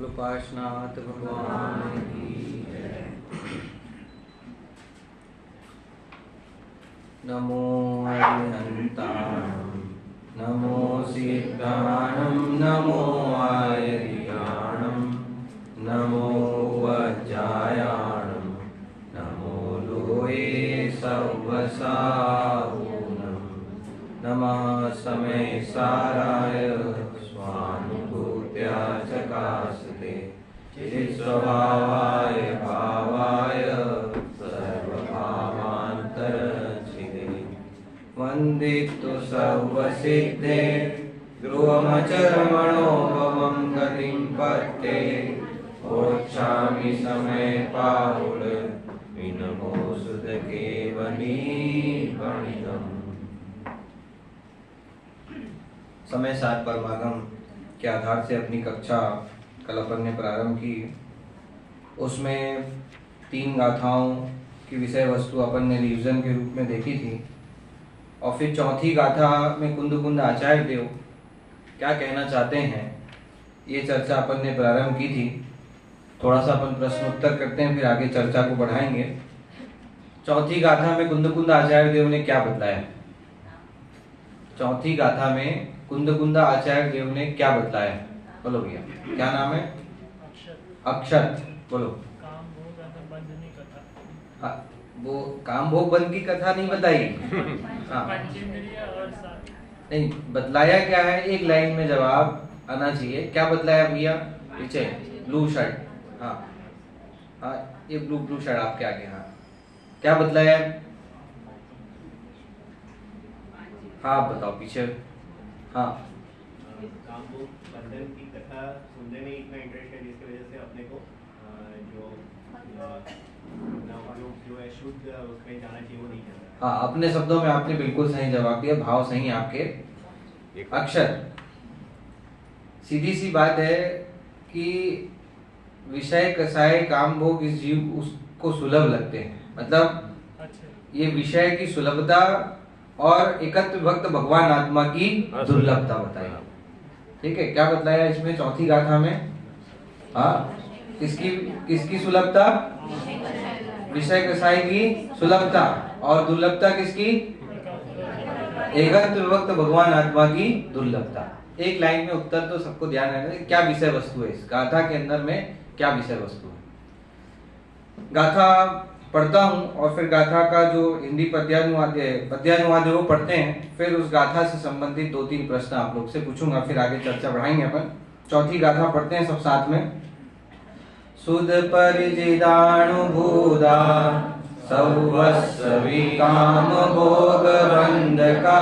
कृपाशनाथ भगवान की जय। नमो हरिहंताणं नमो सिद्धाणं नमो आयर्याणं नमो वज्रायाणं नमो लोये सवसाहुनं नमः समय साराय स्वानुभूत्या चकास्ते चित्स्वभावाय भावाय सर्वभावान्तरचिते वन्दितु सर्वसिद्धे ध्रुवमचरमणोभवं गतिं पत्ते ओच्छामि समय पाहुल विनमो सुधकेवलीपणितम्। समय सार परमागम के आधार से अपनी कक्षा कल अपन ने प्रारंभ की। उसमें 3 गाथाओं की विषय वस्तु अपन ने रिविजन के रूप में देखी थी और फिर चौथी गाथा में कुंद आचार्य देव क्या कहना चाहते हैं ये चर्चा अपन ने प्रारंभ की थी। थोड़ा सा अपन प्रश्न उत्तर करते हैं फिर आगे चर्चा को बढ़ाएंगे। चौथी गाथा में कुंद आचार्य देव ने क्या बतलाया? चौथी गाथा में कुंद आचार्य देव ने क्या बतलाया? बोलो भैया, क्या नाम है? अक्षत। बोलो। वो काम भोग बंद की कथा नहीं बताई। हाँ नहीं, बतलाया क्या है? एक लाइन में जवाब आना चाहिए। क्या बतलाया भैया? पीछे ब्लू शर्ट। हाँ हाँ, ये ब्लू शर्ट आपके आगे। हाँ, क्या बतलाया? हाँ बताओ पीछे। हाँ, कामभोग बंधन की कथा सुनने में इतना इंटरेस्ट है जिसकी वजह से अपने को जो है शुद्ध उसमें जाना चाहिए वो नहीं करना। हाँ, अपने शब्दों में आपने बिल्कुल सही जवाब दिया। भाव सही है आपके। अक्षर, सीधी सी बात है कि विषय कसाय काम भोग इस जीव उसको सुलभ लगते हैं। मतलब ये विषय की सुलभता और एकत्व भक्त भगवान आत्मा की दुर्लभता बताई। ठीक है, क्या बतलाया इसमें चौथी गाथा में? हाँ, किसकी सुलभता? विषय कसाई की सुलभता। और दुर्लभता किसकी? एकत्व भक्त भगवान आत्मा की दुर्लभता। एक लाइन में उत्तर तो सबको ध्यान रखना, क्या विषय वस्तु है इस गाथा के अंदर में, क्या विषय वस्तु है। गाथा पढ़ता हूँ और फिर गाथा का जो हिंदी पद्यानुवाद है वो पढ़ते हैं। फिर उस गाथा से संबंधित 2-3 प्रश्न आप लोग से पूछूंगा, फिर आगे चर्चा बढ़ाएंगे अपन। चौथी गाथा पढ़ते हैं सब साथ में। सुध परिजिदानुभूदा सौवस्वी काम भोग बंधका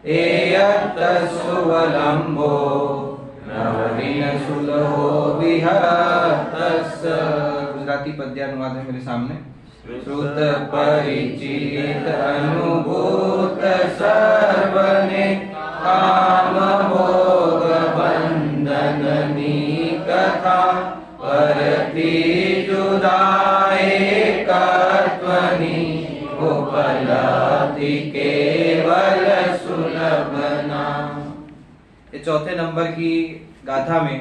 एयत्तसुवलंबो नवदिन सुलहो विहतस्। गुजराती पद्यानुवाद है मेरे सामने। श्रुत परिचित अनुभूत सर्वने काम भोग बंधननी कथा परति जुदाए कत्वनि उपलब्धि केवल सुलभना। ये चौथे नंबर की गाथा में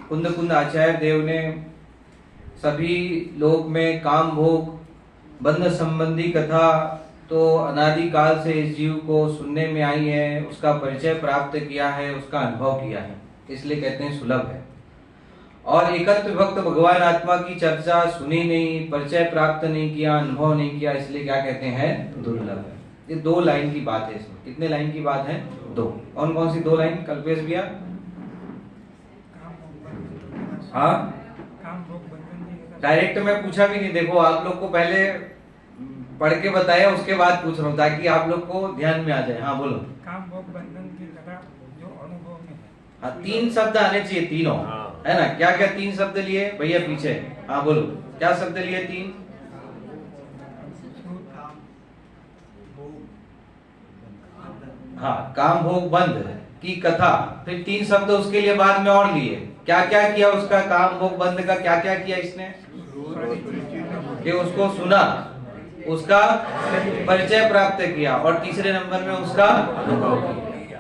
कुंद आचार्य देव ने सभी लोक में काम भोग बंध संबंधी कथा तो अनादि काल से इस जीव को सुनने में आई है, उसका परिचय प्राप्त किया है, उसका अनुभव किया है, इसलिए कहते हैं सुलभ है। और एकत्व भक्त भगवान आत्मा की चर्चा सुनी नहीं, परिचय प्राप्त नहीं किया, अनुभव नहीं किया, इसलिए क्या कहते हैं? दुर्लभ है। ये 2 लाइन की बात है इसमें। कितने लाइन की बात है? 2। कौन सी 2 लाइन? कल्पेश भैया। हाँ, डायरेक्ट मैं पूछा भी नहीं। देखो, आप लोग को पहले पढ़ के बताया, उसके बाद पूछ रहा हूँ ताकि आप लोग को ध्यान में आ जाए। हाँ बोलो। काम भोग बंधन की कथा जो अनुभव में है। हाँ, 3 शब्द आने चाहिए, तीनों। है ना? क्या क्या 3 शब्द लिए भैया पीछे? हाँ बोलो, क्या शब्द लिए 3? हाँ, काम भोग बंध की कथा। फिर 3 शब्द उसके लिए बाद में और लिए। क्या क्या किया उसका? काम भोग बंध का क्या क्या किया इसने? कि उसको सुना, उसका परिचय प्राप्त किया और तीसरे नंबर में उसका अनुभव किया।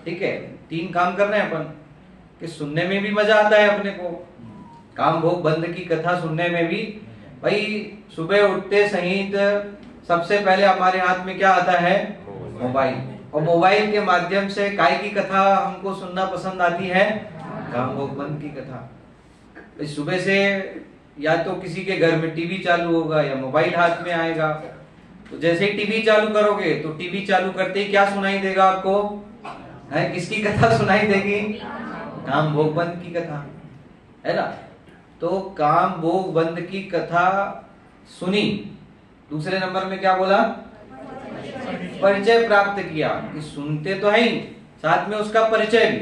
ठीक है, 3 काम कर रहे हैं अपन। कि सुनने में भी मजा आता है अपने को। काम भोग बंध की कथा सुनने में भी, भाई सुबह उठते सहित सबसे पहले हमारे हाथ में क्या आता है? मोबाइल। और मोबाइल के माध्यम से काय की कथा हमको सुनना पसंद आती है? काम भोग बंध की कथा। सुबह से या तो किसी के घर में टीवी चालू होगा या मोबाइल हाथ में आएगा, तो जैसे ही टीवी चालू करोगे तो टीवी चालू करते ही क्या सुनाई देगा आपको? है किसकी कथा सुनाई देगी? काम भोग बंध की कथा, है ना। तो काम भोग बंध की कथा सुनी। दूसरे नंबर में क्या बोला? परिचय प्राप्त किया, कि सुनते तो है ही, साथ में उसका परिचय भी।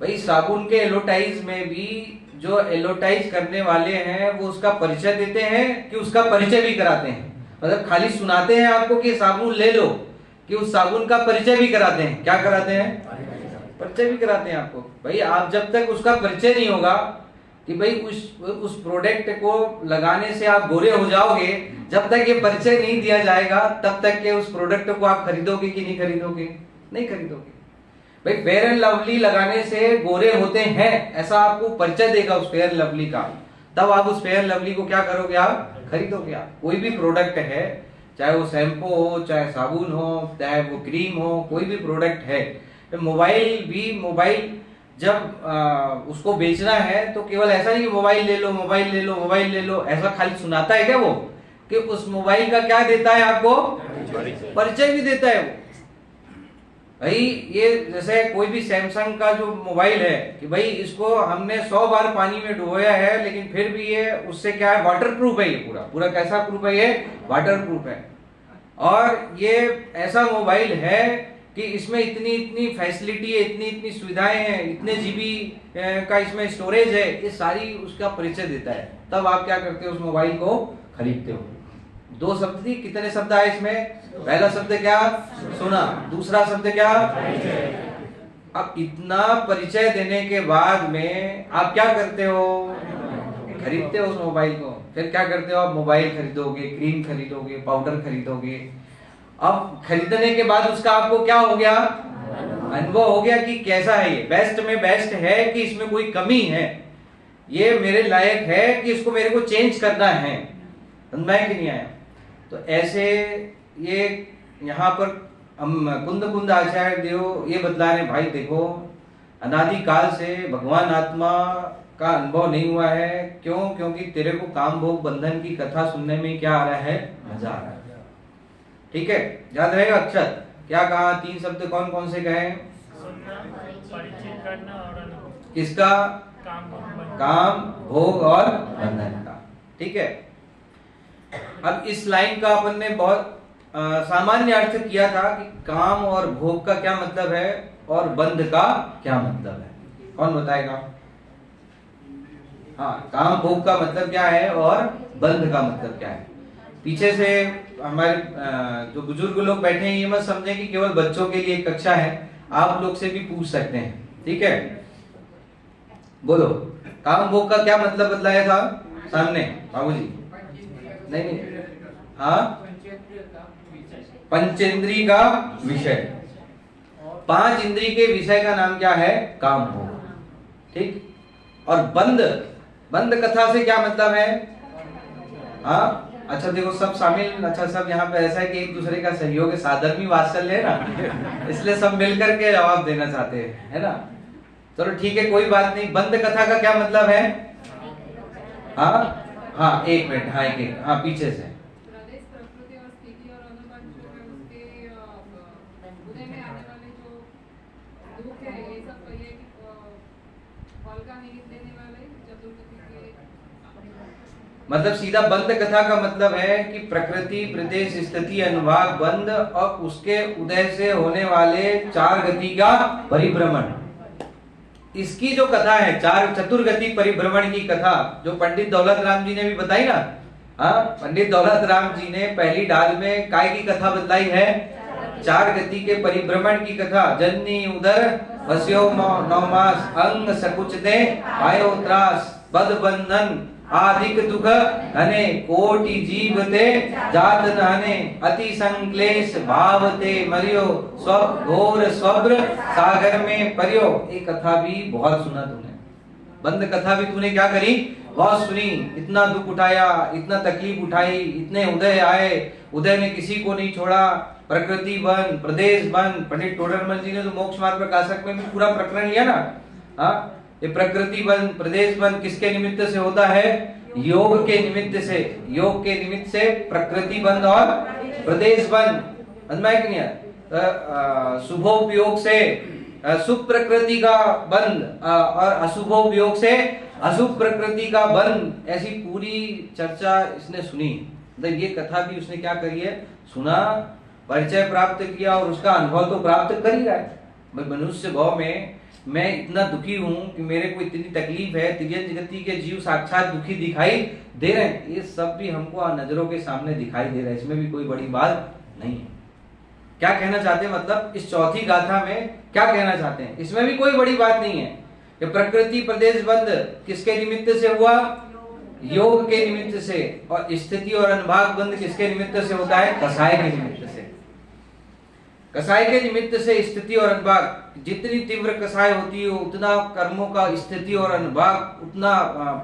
भाई साबुन के एडवर्टाइज में भी जो एडवर्टाइज करने वाले हैं वो उसका परिचय देते हैं कि उसका परिचय भी कराते हैं। मतलब खाली सुनाते हैं आपको कि साबुन ले लो, कि उस साबुन का परिचय भी कराते हैं। क्या कराते हैं? परिचय भी कराते हैं आपको। भाई आप जब तक उसका परिचय नहीं होगा कि भाई उस प्रोडक्ट को लगाने से आप गोरे हो जाओगे, जब तक ये परिचय नहीं दिया जाएगा तब तक के उस प्रोडक्ट को आप खरीदोगे कि नहीं खरीदोगे? नहीं खरीदोगे। भाई फेयर एंड लवली लगाने से गोरे होते हैं, ऐसा आपको परिचय देगा उस फेयर लवली का, तब आप उस फेयर लवली को क्या करोगे? आप खरीदोगे। आप कोई भी प्रोडक्ट है, चाहे वो शैम्पू हो, चाहे साबुन हो, चाहे वो क्रीम हो, कोई भी प्रोडक्ट है। मोबाइल भी, मोबाइल जब उसको बेचना है तो केवल ऐसा नहीं कि मोबाइल ले लो, मोबाइल ले लो, मोबाइल ले लो, ऐसा खाली सुनाता है क्या वो? कि उस मोबाइल का क्या देता है आपको? परिचय भी देता है वो। भाई ये जैसे कोई भी सैमसंग का जो मोबाइल है कि भाई इसको हमने 100 बार पानी में डुबोया है, लेकिन फिर भी ये उससे क्या है? वाटर प्रूफ है। ये पूरा पूरा कैसा प्रूफ है? ये वाटर प्रूफ है। और ये ऐसा मोबाइल है कि इसमें इतनी इतनी फैसिलिटी है, इतनी इतनी सुविधाएं हैं, इतने जीबी का इसमें स्टोरेज है, ये सारी उसका परिचय देता है। तब आप क्या करते हो? उस मोबाइल को खरीदते हो। 2 शब्द थी, कितने शब्द आए इसमें? पहला शब्द क्या? सुना। दूसरा शब्द क्या? अब इतना परिचय देने के बाद में आप क्या करते हो? खरीदते हो उस मोबाइल को। फिर क्या करते हो? आप मोबाइल खरीदोगे, क्रीम खरीदोगे, पाउडर खरीदोगे। अब खरीदने के बाद उसका आपको क्या हो गया? अनुभव हो गया कि कैसा है ये, बेस्ट में बेस्ट है कि इसमें कोई कमी है, ये मेरे लायक है कि इसको मेरे को चेंज करना है। समझ में कि नहीं आया? तो ऐसे ये यहाँ पर हम कुंद कुंद आचार्य देव ये बतला रहे, भाई देखो अनादि काल से भगवान आत्मा का अनुभव नहीं हुआ है। क्यों? क्योंकि तेरे को काम भोग बंधन की कथा सुनने में क्या आ रहा है? मजा आ रहा है। ठीक है, याद रहेगा। अक्षत क्या कहा? 3 शब्द कौन कौन से कहे? परिचय करना और अनुभव। किसका? काम भोग और बंधन का। ठीक है। अब इस लाइन का अपन ने बहुत सामान्य अर्थ किया था कि काम और भोग का क्या मतलब है और बंध का क्या मतलब है। कौन बताएगा? हाँ, काम भोग का मतलब क्या है और बंध का मतलब क्या है। पीछे से हमारे जो बुजुर्ग लोग बैठे हैं ये मत समझे कि केवल बच्चों के लिए कक्षा है, आप लोग से भी पूछ सकते हैं। ठीक है, बोलो काम भोग का क्या मतलब बतलाया था सामने बाबूजी? नहीं, हाँ, पंचेंद्रिय का विषय। 5 इंद्रिय के विषय का नाम क्या है? काम भोग। ठीक। और बंध कथा से क्या मतलब है? हाँ, अच्छा देखो सब शामिल। अच्छा सब यहाँ पे ऐसा है कि एक दूसरे का सहयोग है, साधर्मी वात्सल्य है ना, इसलिए सब मिलकर के जवाब देना चाहते हैं, है ना। चलो ठीक है, कोई बात नहीं। बंध कथा का क्या मतलब है? हाँ, 1 मिनट। हाँ, एक हाँ पीछे से। मतलब सीधा बंध कथा का मतलब है कि प्रकृति, प्रदेश, स्थिति, अनुभाग, बंध और उसके उदय से होने वाले 4 गति का परिभ्रमण। इसकी जो कथा है 4 चतुर्गति परिभ्रमण की कथा, जो पंडित दौलत राम जी ने भी बताई ना। हाँ, पंडित दौलत राम जी ने पहली डाल में काय की कथा बतलाई है? 4 गति के परिभ्रमण की कथा। जननी उदर वस्यो 9 मास, अंग सकुच दे आयो त्रास, बद बंधन आधिक दुख हने कोटि जीव ते जात नहने अति संक्लेश भाव ते मरियो स्व घोर स्वब्र सागर में परियो। एक कथा भी बहुत सुना तूने, बंद कथा भी तूने क्या करी, बहुत सुनी। इतना दुख उठाया, इतना तकलीफ उठाई, इतने उदय आए, उदय ने किसी को नहीं छोड़ा। प्रकृति बन, प्रदेश बन, पंडित टोडरमल जी ने तो मोक्ष मार्ग प्रकाशक में भी पूरा प्रकरण लिया ना। हाँ, ये प्रकृति बन, प्रदेश बन किसके निमित्त से होता है, योग के निमित्त से। योग के निमित्त से प्रकृति बंद और प्रदेश बंद, अनमय नहीं है। शुभोपयोग से शुभ प्रकृति का बंद और अशुभोपयोग से अशुभ प्रकृति का बंद, ऐसी पूरी चर्चा इसने सुनी। मतलब ये कथा भी उसने क्या करी है, सुना, परिचय प्राप्त किया और उसका अनुभव तो प्राप्त कर ही रहा है। भाई मनुष्य भाव में मैं इतना दुखी हूं कि मेरे को इतनी तकलीफ है, तिर्यक जगति के जीव साक्षात दुखी दिखाई दे रहे हैं, ये सब भी हमको नजरों के सामने दिखाई दे रहा है। इसमें भी कोई बड़ी बात नहीं है। क्या कहना चाहते हैं, मतलब इस चौथी गाथा में क्या कहना चाहते हैं, इसमें भी कोई बड़ी बात नहीं है कि प्रकृति प्रदेश बंद किसके निमित्त से हुआ, योग के निमित्त से, और स्थिति और अनुभाग बंद किसके निमित्त से होता है, कसाय के निमित्त से। कसाय के निमित्त से स्थिति और अनुभाग, जितनी तीव्र कसाय होती है उतना कर्मों का स्थिति और अनुभाग उतना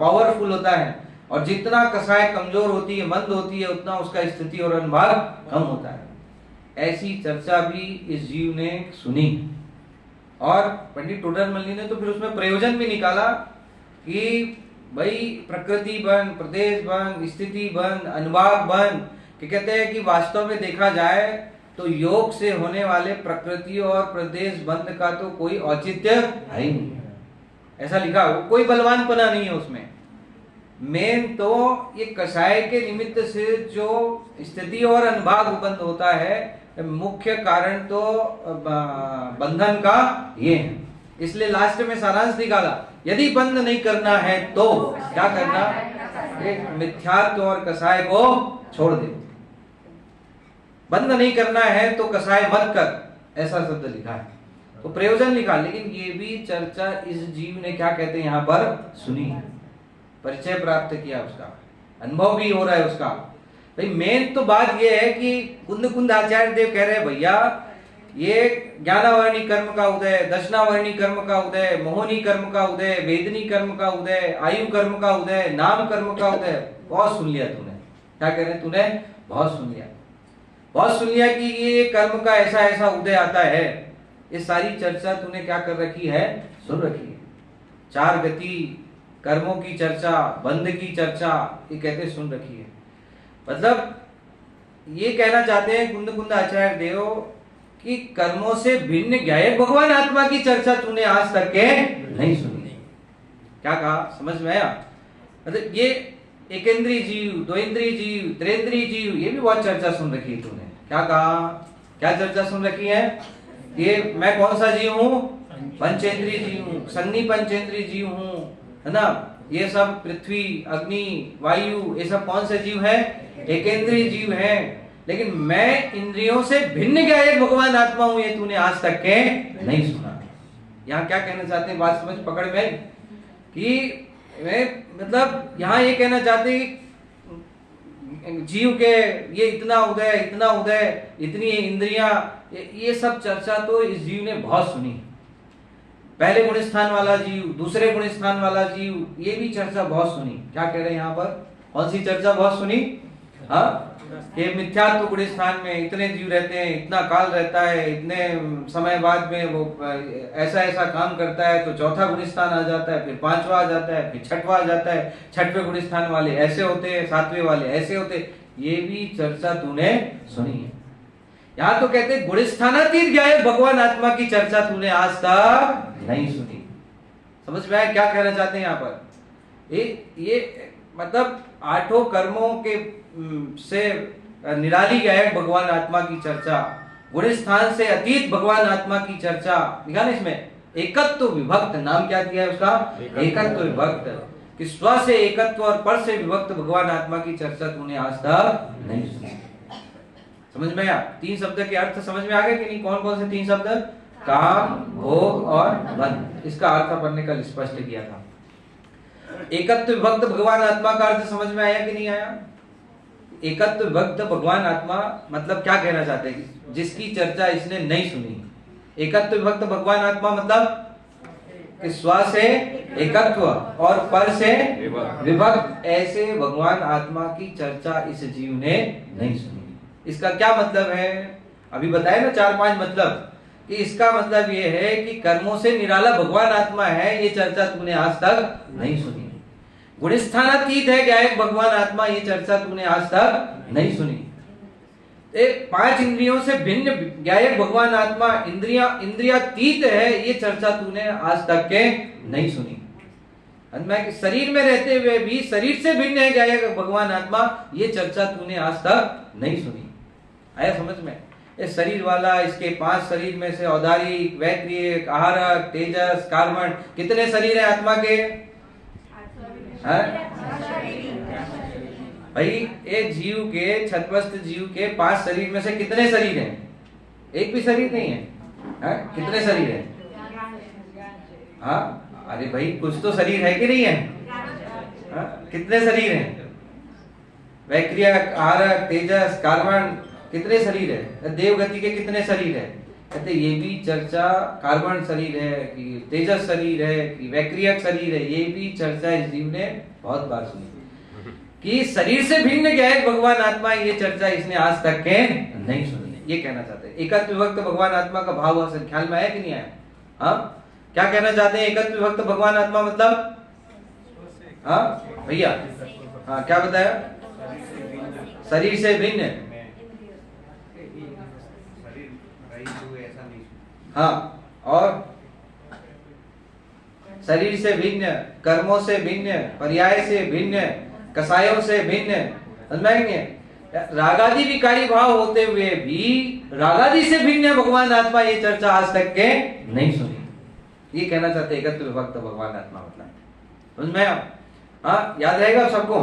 पावरफुल होता है, और जितना कसाय कमजोर होती है, मंद होती है, उतना उसका स्थिति और अनुभाग कम होता है। ऐसी चर्चा भी इस जीव ने सुनी, और पंडित टोडरमल ने तो फिर उसमें प्रयोजन भी निकाला कि भाई प्रकृति बन, प्रदेश बन, स्थिति बन, अनुभाग बन, कि कहते हैं कि वास्तव में देखा जाए तो योग से होने वाले प्रकृति और प्रदेश बंद का तो कोई औचित्य है ही नहीं। ऐसा लिखा हो, कोई बलवानपना नहीं है उसमें। मेन तो ये कषाय के निमित्त से जो स्थिति और अनुभाग बंद होता है, मुख्य कारण तो बंधन का ये है। इसलिए लास्ट में सारांश निकाला, यदि बंद नहीं करना है तो क्या करना, एक मिथ्यात्व और कषाय को छोड़ दे। बंद नहीं करना है तो कषाय मत कर, ऐसा शब्द लिखा है, तो प्रयोजन लिखा। लेकिन ये भी चर्चा इस जीव ने क्या कहते हैं यहाँ पर सुनी, परिचय प्राप्त किया, उसका अनुभव भी हो रहा है उसका। भाई मेन तो बात ये है कि कुंद आचार्य देव कह रहे हैं भैया ये ज्ञानावर्णी कर्म का उदय, दशनावर्णी कर्म का उदय, मोहनी कर्म का उदय, वेदनी कर्म का उदय, आयु कर्म का उदय, नाम कर्म का उदय, बहुत सुन लिया तूने। क्या कह रहे हैं, तूने बहुत सुन लिया, बहुत सुन लिया कि ये कर्म का ऐसा ऐसा उदय आता है। ये सारी चर्चा तूने क्या कर रखी है, सुन रखी है। चार गति कर्मों की चर्चा, बंध की चर्चा, ये कहते सुन रखी है। मतलब ये कहना चाहते हैं कुंद आचार्य देव कि कर्मों से भिन्न ज्ञाय भगवान आत्मा की चर्चा तूने आज तक के नहीं सुनी। क्या कहा, समझ में आया? मतलब ये एकेंद्रीय जीव, द्वेंद्रीय जीव, त्रेंद्रीय जीव, ये भी बहुत चर्चा सुन रखी है तूने। क्या कहा, क्या चर्चा सुन रखी है? ये मैं कौन सा जीव हूँ, पंचेंद्रीय जीव हूँ, सन्नी पंचेंद्रीय जीव हूँ, है ना। ये सब पृथ्वी, अग्नि, वायु, ये सब कौन से जीव है, एकेंद्रीय जीव है। लेकिन मैं इंद्रियों से भिन्न ज्ञायक भगवान आत्मा हूं, ये तूने आज तक के नहीं सुना। यहाँ क्या कहना चाहते हैं, बात समझ पकड़ में कि मतलब यहाँ ये कहना चाहते हैं जीव के ये इतना उदय, इतनी इंद्रियां, ये सब चर्चा तो इस जीव ने बहुत सुनी। पहले गुण स्थान वाला जीव, दूसरे गुण स्थान वाला जीव, ये भी चर्चा बहुत सुनी। क्या कह रहे हैं यहाँ पर, कौन सी चर्चा बहुत सुनी? हाँ, ये मिथ्यात्व गुण स्थान में इतने जीव रहते हैं, इतना काल रहता है, इतने समय बाद में वो ऐसा ऐसा काम करता है, तो चौथा गुण स्थान आ जाता है, फिर पांचवा आ जाता है, फिर छठवा आ जाता है। छठवें गुण स्थान वाले ऐसे होते हैं, सातवें वाले ऐसे होते, ये भी चर्चा तूने सुनी है। यहाँ तो कहते गुण स्थानातीत ज्ञायक भगवान आत्मा की चर्चा तूने आज तक नहीं सुनी। समझ में आया क्या कहना चाहते हैं यहाँ पर? ये मतलब आठों कर्मों के से निराली ज्ञायक भगवान आत्मा की चर्चा, गुण स्थान से अतीत भगवान आत्मा की चर्चा, लिखा ना इसमें एकत्व विभक्त, नाम क्या दिया है उसका, एकत्व विभक्त, कि स्व से एकत्व और पर से विभक्त भगवान आत्मा की चर्चा तूने आज तक नहीं सुनी। समझ में आया? तीन शब्द के अर्थ समझ में आ गए कि नहीं? कौन कौन से तीन शब्द? काम, भोग और बंध। इसका अर्थ अपन ने कल स्पष्ट किया था। एकत्व विभक्त भगवान आत्मा का अर्थ समझ में आया कि नहीं आया? एकत्व विभक्त भगवान आत्मा मतलब क्या कहना चाहते हैं? जिसकी चर्चा इसने नहीं सुनी। एकत्व विभक्त भगवान आत्मा मतलब कि स्व से एकत्व और पर से विभक्त, ऐसे भगवान आत्मा की चर्चा इस जीव ने नहीं सुनी। इसका क्या मतलब है? अभी बताया ना 4-5 मतलब, कि इसका मतलब ये है कि कर्मों से निराला भगवान आत्मा है, ये चर्चा तूने आज तक नहीं सुनी। गुणस्थानातीत है गायक भगवान आत्मा, ये चर्चा तूने आज तक नहीं सुनी। 5 इंद्रियों से भिन्न गायक भगवान आत्मा इंद्रियातीत है, ये चर्चा तूने आज तक के नहीं सुनी। शरीर में रहते हुए भी शरीर से भिन्न है गायक भगवान आत्मा, ये चर्चा तूने आज तक नहीं सुनी। आया समझ में? इस शरीर वाला, इसके 5 शरीर में से औदारिक, वैक्रियक, आहारक, तेजस, कार्बन, कितने शरीर है आत्मा के? भाई एक जीव के, छतवस्त जीव के 5 शरीर में से कितने शरीर हैं? एक भी शरीर नहीं है। कितने शरीर है? हाँ, अरे भाई कुछ तो शरीर है कि नहीं है? कितने शरीर हैं? वैक्रियक, आहारक, तेजस, कार्बन, कितने शरीर है? देवगति के कितने शरीर है? कहते ये भी चर्चा कार्बन शरीर है कि तेजस शरीर है कि वैक्रियक शरीर है, ये भी चर्चा इस जीव ने बहुत बार सुनी कि शरीर से भिन्न क्या है भगवान आत्मा, ये चर्चा इसने आज तक के नहीं सुनी। ये कहना चाहते हैं एकत्व विभक्त भगवान आत्मा का भाव ख्याल में आया कि नहीं आया? हाँ, क्या कहना चाहते हैं एकत्व विभक्त भगवान आत्मा मतलब? हाँ भैया, हाँ क्या बताया? शरीर से भिन्न, हाँ, और शरीर से भिन्न, कर्मों से भिन्न, पर्याय से भिन्न, कसायों से भिन्न, समझेंगे? रागादि विकारी भाव होते हुए भी रागादि से भिन्न है भगवान आत्मा, ये चर्चा आज तक के नहीं सुनी। ये कहना चाहते एकत्व विभक्त भगवान आत्मा मतलब, समझ में? हाँ, याद रहेगा सबको?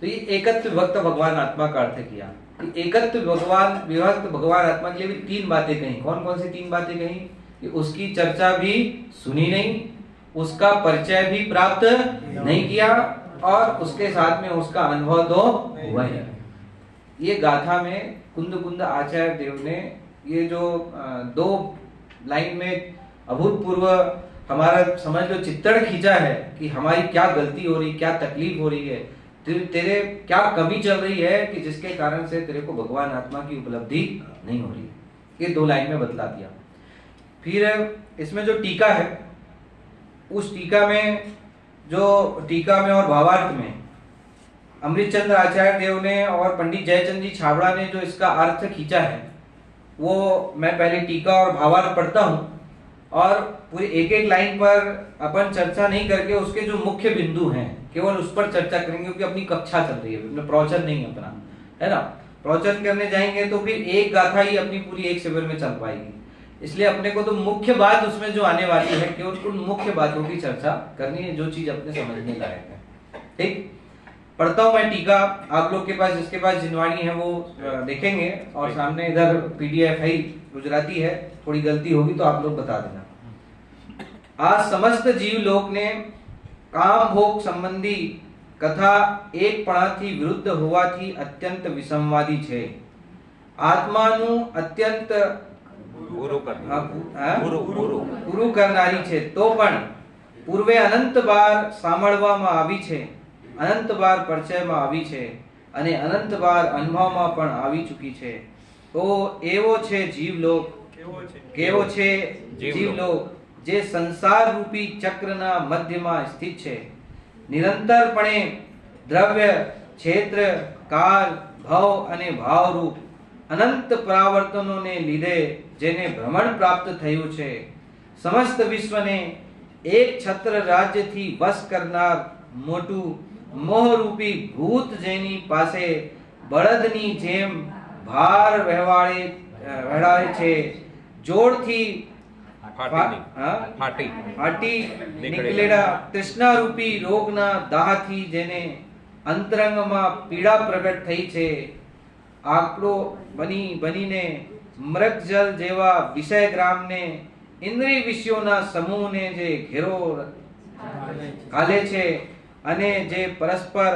तो ये एकत्व विभक्त भगवान आत्मा का अर्थ किया कि एकत्व विभक्त भगवान आत्मा के लिए भी 3 बातें कही। कौन कौन सी 3 बातें कही? कि उसकी चर्चा भी सुनी नहीं, उसका परिचय भी प्राप्त नहीं किया, और उसके साथ में उसका अनुभव तो हुआ ही। ये गाथा में कुंद आचार्य देव ने ये जो 2 लाइन में अभूतपूर्व हमारा समझ लो चित्रण खींचा है कि हमारी क्या गलती हो रही, क्या तकलीफ हो रही है, तेरे क्या कमी चल रही है कि जिसके कारण से तेरे को भगवान आत्मा की उपलब्धि नहीं हो रही है। ये 2 लाइन में बतला दिया। फिर इसमें जो टीका है, उस टीका में और भावार्थ में अमृतचंद्र आचार्य देव ने और पंडित जयचंद जी छाबड़ा ने जो इसका अर्थ खींचा है, वो मैं पहले टीका और भावार्थ पढ़ता हूँ, और पूरी एक लाइन पर अपन चर्चा नहीं करके उसके जो मुख्य बिंदु हैं केवल उस पर चर्चा करेंगे, क्योंकि अपनी कक्षा चल रही है, प्रवचन नहीं है अपना, है ना? प्रवचन करने जाएंगे तो फिर एक गाथा ही अपनी पूरी एक शिविर में चल पाएगी। इसलिए अपने को तो मुख्य बात उसमें जो आने वाली है केवल उन मुख्य बातों की चर्चा करनी है, जो चीज अपने समझने लायक है। ठीक, पढ़ता हूँ मैं टीका। आप लोग के पास, जिसके पास जिनवाणी है वो देखेंगे, और सामने इधर PDF है, गुजराती है, थोड़ी गलती होगी तो आप लोग बता देना। आज समस्त जीव लोक ने काम भोग संबंधी कथा એકપણાથી વિરુદ્ધ હોવાથી અત્યંત વિસંવાદી છે। આત્માનું અત્યંત ગુરુ કરનારી છે, તો પણ પૂર્વે અનંત બાર સાંભળવામાં આવી છે, અનંત બાર પરિચયમાં આવી છે, અને અનંત બાર અનુભવમાં પણ આવી ચૂકી છે। તો એવો છે જીવલોક, કેવો છે જીવલોક, જે સંસાર રૂપી ચક્રના મધ્યમાં સ્થિત છે। નિરંતરપણે દ્રવ્ય, ક્ષેત્ર, કાળ, ભવ અને ભાવરૂપ અનંત પરાવર્તનોને લીધે જેને ભ્રમણ પ્રાપ્ત થયું છે, સમસ્ત વિશ્વને એક છત્ર રાજ્યથી વશ કરનાર મોટું મોહરૂપી ભૂત જેની પાસે બળદની જેમ ભાર વહેવાળે છે, જોરથી ફાટી નીકળેલા તૃષ્ણારૂપી રોગના દાહથી જેને અંતરંગમાં પીડા પ્રગટ થઈ છે, આકડો બનીને મૃગજલ જેવા વિષયગ્રામને ઇન્દ્રિય વિષયોના સમૂહને જે ઘેરો ઘાલે છે, અને જે પરસ્પર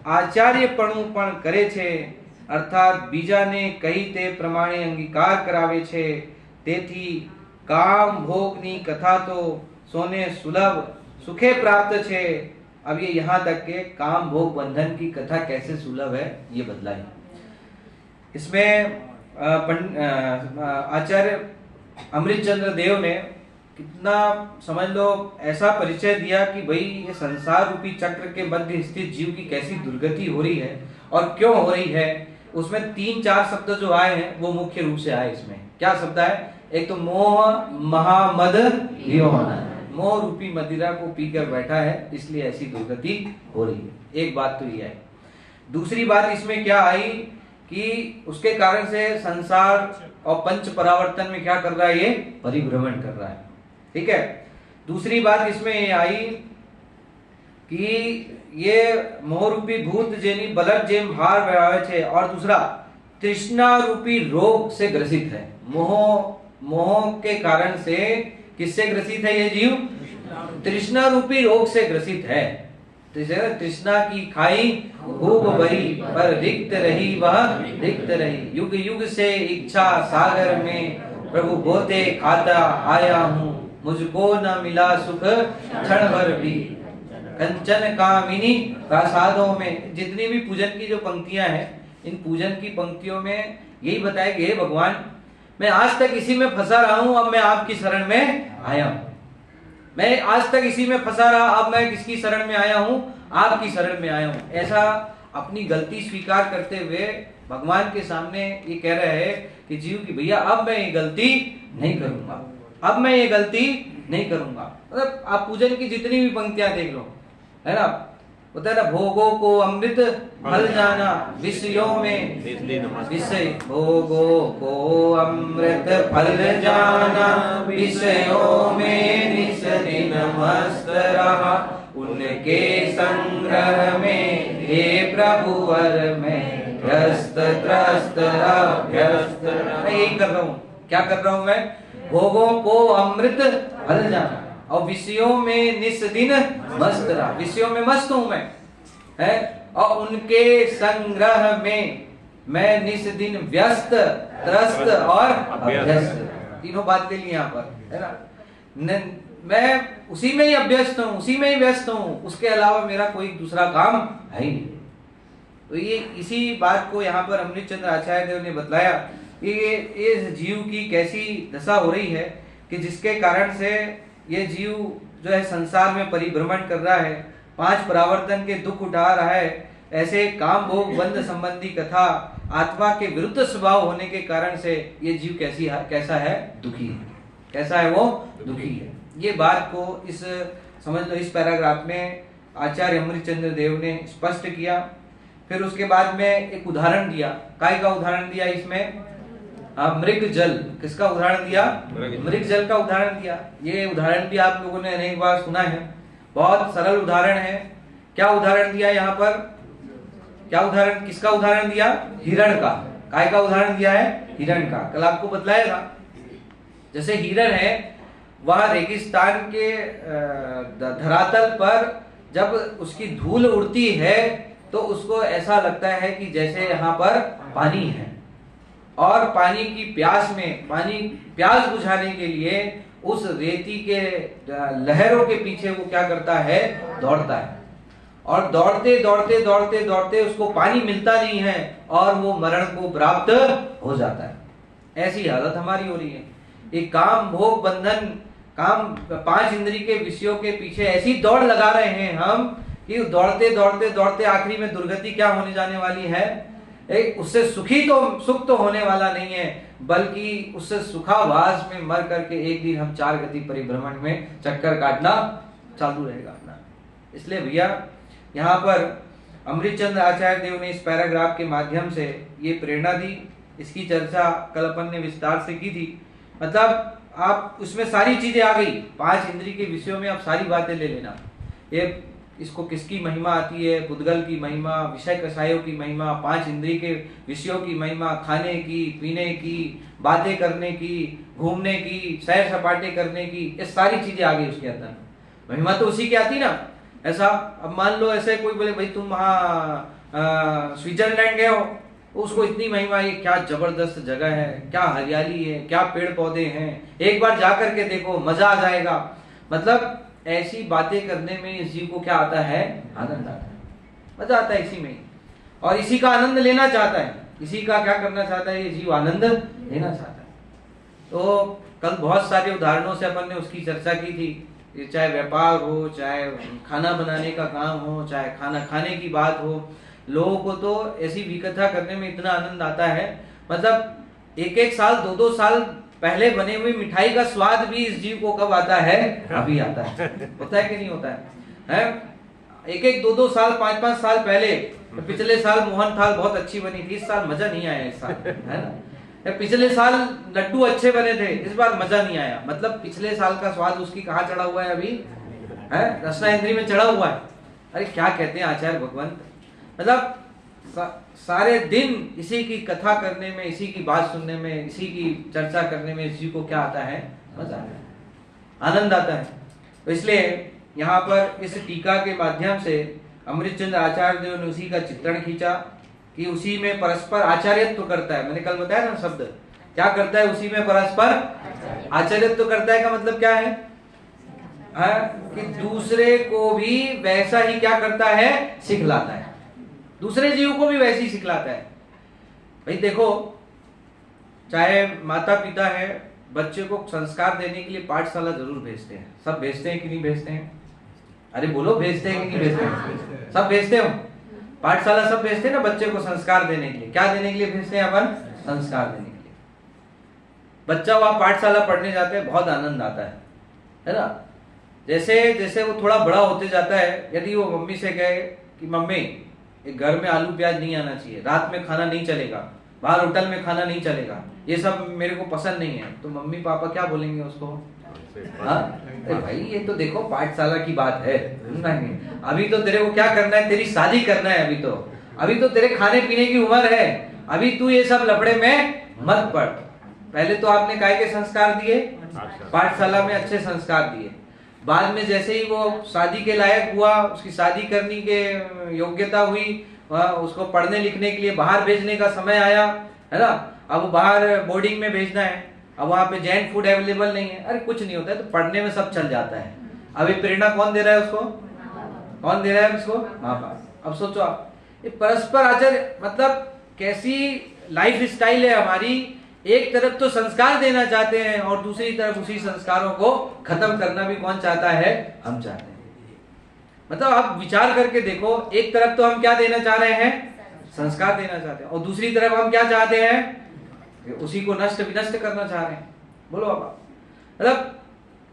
આચાર્યપણું પણ કરે છે અર્થાત બીજાને કહી તે પ્રમાણે અંગીકાર કરાવે છે તેથી કામ ભોગની કથા તો सोने सुलभ सुखे प्राप्त छे। अब ये यहाँ तक के काम भोग बंधन की कथा कैसे सुलभ है ये बतलाए। इसमें आचार्य अमृतचंद्र देव ने कितना समझ लो ऐसा परिचय दिया कि भाई ये संसार रूपी चक्र के मध्य स्थित जीव की कैसी दुर्गति हो रही है और क्यों हो रही है। उसमें 3-4 शब्द जो आए हैं वो मुख्य रूप से आए। इसमें क्या शब्द है? एक तो मोह महामद योना, मोह रूपी मदिरा को पीकर बैठा है इसलिए ऐसी दुर्गति हो रही है। एक बात तो ये है। दूसरी बात इसमें क्या आई कि उसके कारण से संसार और पंच परावर्तन में क्या कर रहा है? ये परिभ्रमण कर रहा है। ठीक है। दूसरी बात इसमें ये आई कि ये मोह रूपी भूत जेनी बलक जेम भार व्यावे छे और दूसरा तृष्णा रूपी रोग से ग्रसित है। मोह के कारण से किससे ग्रसित है ये जीव? तृष्णा रूपी रोग से ग्रसित है। तृष्णा की खाई खूब भरी पर रिक्त रही वह रिक्त रही, युग युग से इच्छा सागर में प्रभु गोते खाता आया हूँ, मुझको न मिला सुख क्षण भर भी। कंचन कामिनी प्रसादों में जितनी भी पूजन की जो पंक्तियां हैं, इन पूजन की पंक्तियों में यही बताया कि हे भगवान मैं आज तक इसी में फंसा रहा हूं, अब मैं आपकी शरण में आया हूं। मैं आज तक इसी में फंसा रहा, अब मैं किसकी शरण में आया हूं? आपकी शरण में आया हूं। ऐसा अपनी गलती स्वीकार करते हुए भगवान के सामने ये कह रहे हैं कि जीव की भैया अब मैं ये गलती नहीं करूंगा, अब मैं ये गलती नहीं करूंगा। मतलब आप पूजन की जितनी भी पंक्तियां देख लो, है ना, होता है ना, भोगों को अमृत फल जाना विषयों में विषय, भोगों को अमृत फल जाना विषयों में निस दिन मस्त रहा, उनके संग्रह में हे प्रभु वर में व्यस्त त्रस्त अभ्यस्त। मैं यही कर रहा हूँ। क्या कर रहा हूँ मैं? भोगों को अमृत फल जाना और विषयों में निस दिन मस्त रहा, विषयों में मस्त हूं मैं, है, और उनके संग्रह में मैं निस दिन व्यस्त त्रस्त और अभ्यस्त। तीनों बात ले ली यहाँ पर, है ना। मैं उसी में ही अभ्यस्त हूँ, उसी में ही व्यस्त हूँ, उसके अलावा मेरा कोई दूसरा काम है ही नहीं। तो ये इसी बात को यहाँ पर अमृतचंद्र आचार्य देव ने बतलाया कि ये जीव की कैसी दशा हो रही है कि जिसके कारण से ये जीव जो है संसार में परिभ्रमण कर रहा है, 5 परावर्तन के दुख उठा रहा है। ऐसे काम भोग बंध संबंधी कथा आत्मा के विरुद्ध स्वभाव होने के कारण से ये जीव कैसा है? दुखी है। कैसा है वो? दुखी है। ये बात को इस समझ लो इस पैराग्राफ में आचार्य अमृतचंद्र देव ने स्पष्ट किया। फिर उसके बाद में एक उदाहरण दिया। काय का उदाहरण दिया इसमें? मृग जल। किसका उदाहरण दिया? मृग जल का उदाहरण दिया। ये उदाहरण भी आप लोगों ने अनेक बार सुना है, बहुत सरल उदाहरण है। क्या उदाहरण दिया यहाँ पर? क्या उदाहरण, किसका उदाहरण दिया? हिरण का। काय का उदाहरण दिया है? हिरण का। कल आपको बतलाया था, जैसे हिरण है वह रेगिस्तान के धरातल पर जब उसकी धूल उड़ती है तो उसको ऐसा लगता है कि जैसे यहाँ पर पानी है, और पानी की प्यास में प्यास बुझाने के लिए उस रेती के लहरों के पीछे वो क्या करता है? दौड़ता है, और दौड़ते दौड़ते दौड़ते दौड़ते उसको पानी मिलता नहीं है और वो मरण को प्राप्त हो जाता है। ऐसी हालत हमारी हो रही है। एक काम भोग बंधन, काम 5 इंद्रिय के विषयों के पीछे ऐसी दौड़ लगा रहे हैं हम कि दौड़ते दौड़ते दौड़ते आखिरी में दुर्गति क्या होने जाने वाली है? उससे सुख तो होने वाला नहीं है, बल्कि उससे सुखावास में मर करके एक दिन हम 4 गति परिभ्रमण में चक्कर काटना चालू रहेगा अपना। इसलिए भैया यहाँ पर अमृतचंद्र आचार्य देव ने इस पैराग्राफ के माध्यम से ये प्रेरणा दी। इसकी चर्चा कल अपन ने विस्तार से की थी। मतलब आप उसमें सारी चीजें आ गई, 5 इंद्रिय के विषयों में आप सारी बातें ले लेना। ये इसको किसकी महिमा आती है? पुद्गल की महिमा, विषय कषायों की महिमा, 5 इंद्रिय के विषयों की महिमा, खाने की, पीने की, बातें करने की, घूमने की, सैर सपाटे करने की, ये सारी चीजें आ गई उसके अंदर। महिमा तो उसी की आती ना। ऐसा। अब मान लो ऐसे कोई बोले भाई तुम वहाँ स्विट्जरलैंड गए हो, उसको इतनी महिमा है, क्या जबरदस्त जगह है, क्या हरियाली है, क्या पेड़ पौधे हैं, एक बार जाकर के देखो मजा आ जाएगा। मतलब ऐसी बातें करने में इस जीव को क्या आता है, आनंद आता है, मजा आता है इसी में, और इसी का आनंद लेना चाहता है, इसी का क्या करना चाहता है ये जीव, आनंद लेना चाहता है। तो कल बहुत सारे उदाहरणों से अपन ने उसकी चर्चा की थी, चाहे व्यापार हो, चाहे खाना बनाने का काम हो, चाहे खाना खाने की बात हो, लोगों को तो ऐसी विकथा करने में इतना आनंद आता है। मतलब एक एक साल 2-2 साल पहले बने हुई मिठाई का स्वाद भी इस जीव को कब आता है, अभी आता है। होता है कि नहीं होता है? एक एक 2-2 साल 5-5 साल पहले, पिछले साल मोहन थाल बहुत अच्छी बनी थी, इस साल मजा नहीं आया, इस साल है ना। पिछले साल लड्डू अच्छे बने थे, इस बार मजा नहीं आया। मतलब पिछले साल का स्वाद उसकी कहाँ चढ़ा हुआ है अभी, है रसना इंद्री में चढ़ा हुआ है। अरे क्या कहते हैं आचार्य भगवंत, मतलब सारे दिन इसी की कथा करने में, इसी की बात सुनने में, इसी की चर्चा करने में इस जीव को क्या आता है, मजा आता है, आनंद आता है। तो इसलिए यहाँ पर इस टीका के माध्यम से अमृतचंद्र आचार्य देव ने उसी का चित्रण खींचा कि उसी में परस्पर आचार्यत्व करता है। मैंने कल बताया ना शब्द, क्या करता है, उसी में परस्पर आचार्यत्व करता है। का मतलब क्या है, कि दूसरे को भी वैसा ही क्या करता है, सिखलाता है, दूसरे जीव को भी वैसे ही सिखलाता है। भाई देखो, चाहे माता पिता है, बच्चे को संस्कार देने के लिए पाठशाला जरूर भेजते हैं, सब भेजते हैं कि नहीं भेजते हैं? अरे बोलो, भेजते हैं कि नहीं भेजते हैं? सब भेजते हो, पाठशाला सब भेजते हैं ना बच्चे को संस्कार देने के लिए। क्या देने के लिए भेजते हैं अपन, संस्कार देने के लिए। बच्चा वहां पाठशाला पढ़ने जाते हैं, बहुत आनंद आता है ना। जैसे जैसे वो थोड़ा बड़ा होते जाता है, यदि वो मम्मी से कहे कि मम्मी एक घर में आलू प्याज नहीं आना चाहिए, रात में खाना नहीं चलेगा, बाहर होटल में खाना नहीं चलेगा, ये सब मेरे को पसंद नहीं है, तो मम्मी पापा क्या बोलेंगे उसको, अरे भाई ये तो देखो पाठशाला की बात है, नहीं अभी तो तेरे को क्या करना है, तेरी शादी करना है, अभी तो तेरे खाने पीने की उम्र है, अभी तू ये सब लफड़े में मत पड़। पहले तो आपने काय के संस्कार दिए, पाठशाला में अच्छे संस्कार दिए, बाद में जैसे ही वो शादी के लायक हुआ, उसकी शादी करने के योग्यता हुई, उसको पढ़ने लिखने के लिए बाहर भेजने का समय आया, है ना। अब बाहर बोर्डिंग में भेजना है, अब वहां पे जैन फूड अवेलेबल नहीं है, अरे कुछ नहीं होता है, तो पढ़ने में सब चल जाता है। अभी प्रेरणा कौन दे रहा है उसको, कौन दे रहा है उसको, माँ बाप। अब सोचो आप, ये परस्पर आचार्य, मतलब कैसी लाइफ स्टाइल है हमारी। एक तरफ तो संस्कार देना चाहते हैं और दूसरी तरफ उसी संस्कारों को खत्म करना भी कौन चाहता है, हम चाहते हैं। मतलब आप विचार करके देखो, एक तरफ तो हम क्या देना चाह रहे हैं, संस्कार देना चाहते हैं, और दूसरी तरफ हम क्या चाहते हैं, उसी को नष्ट विनष्ट करना चाह रहे हैं। बोलो आप, मतलब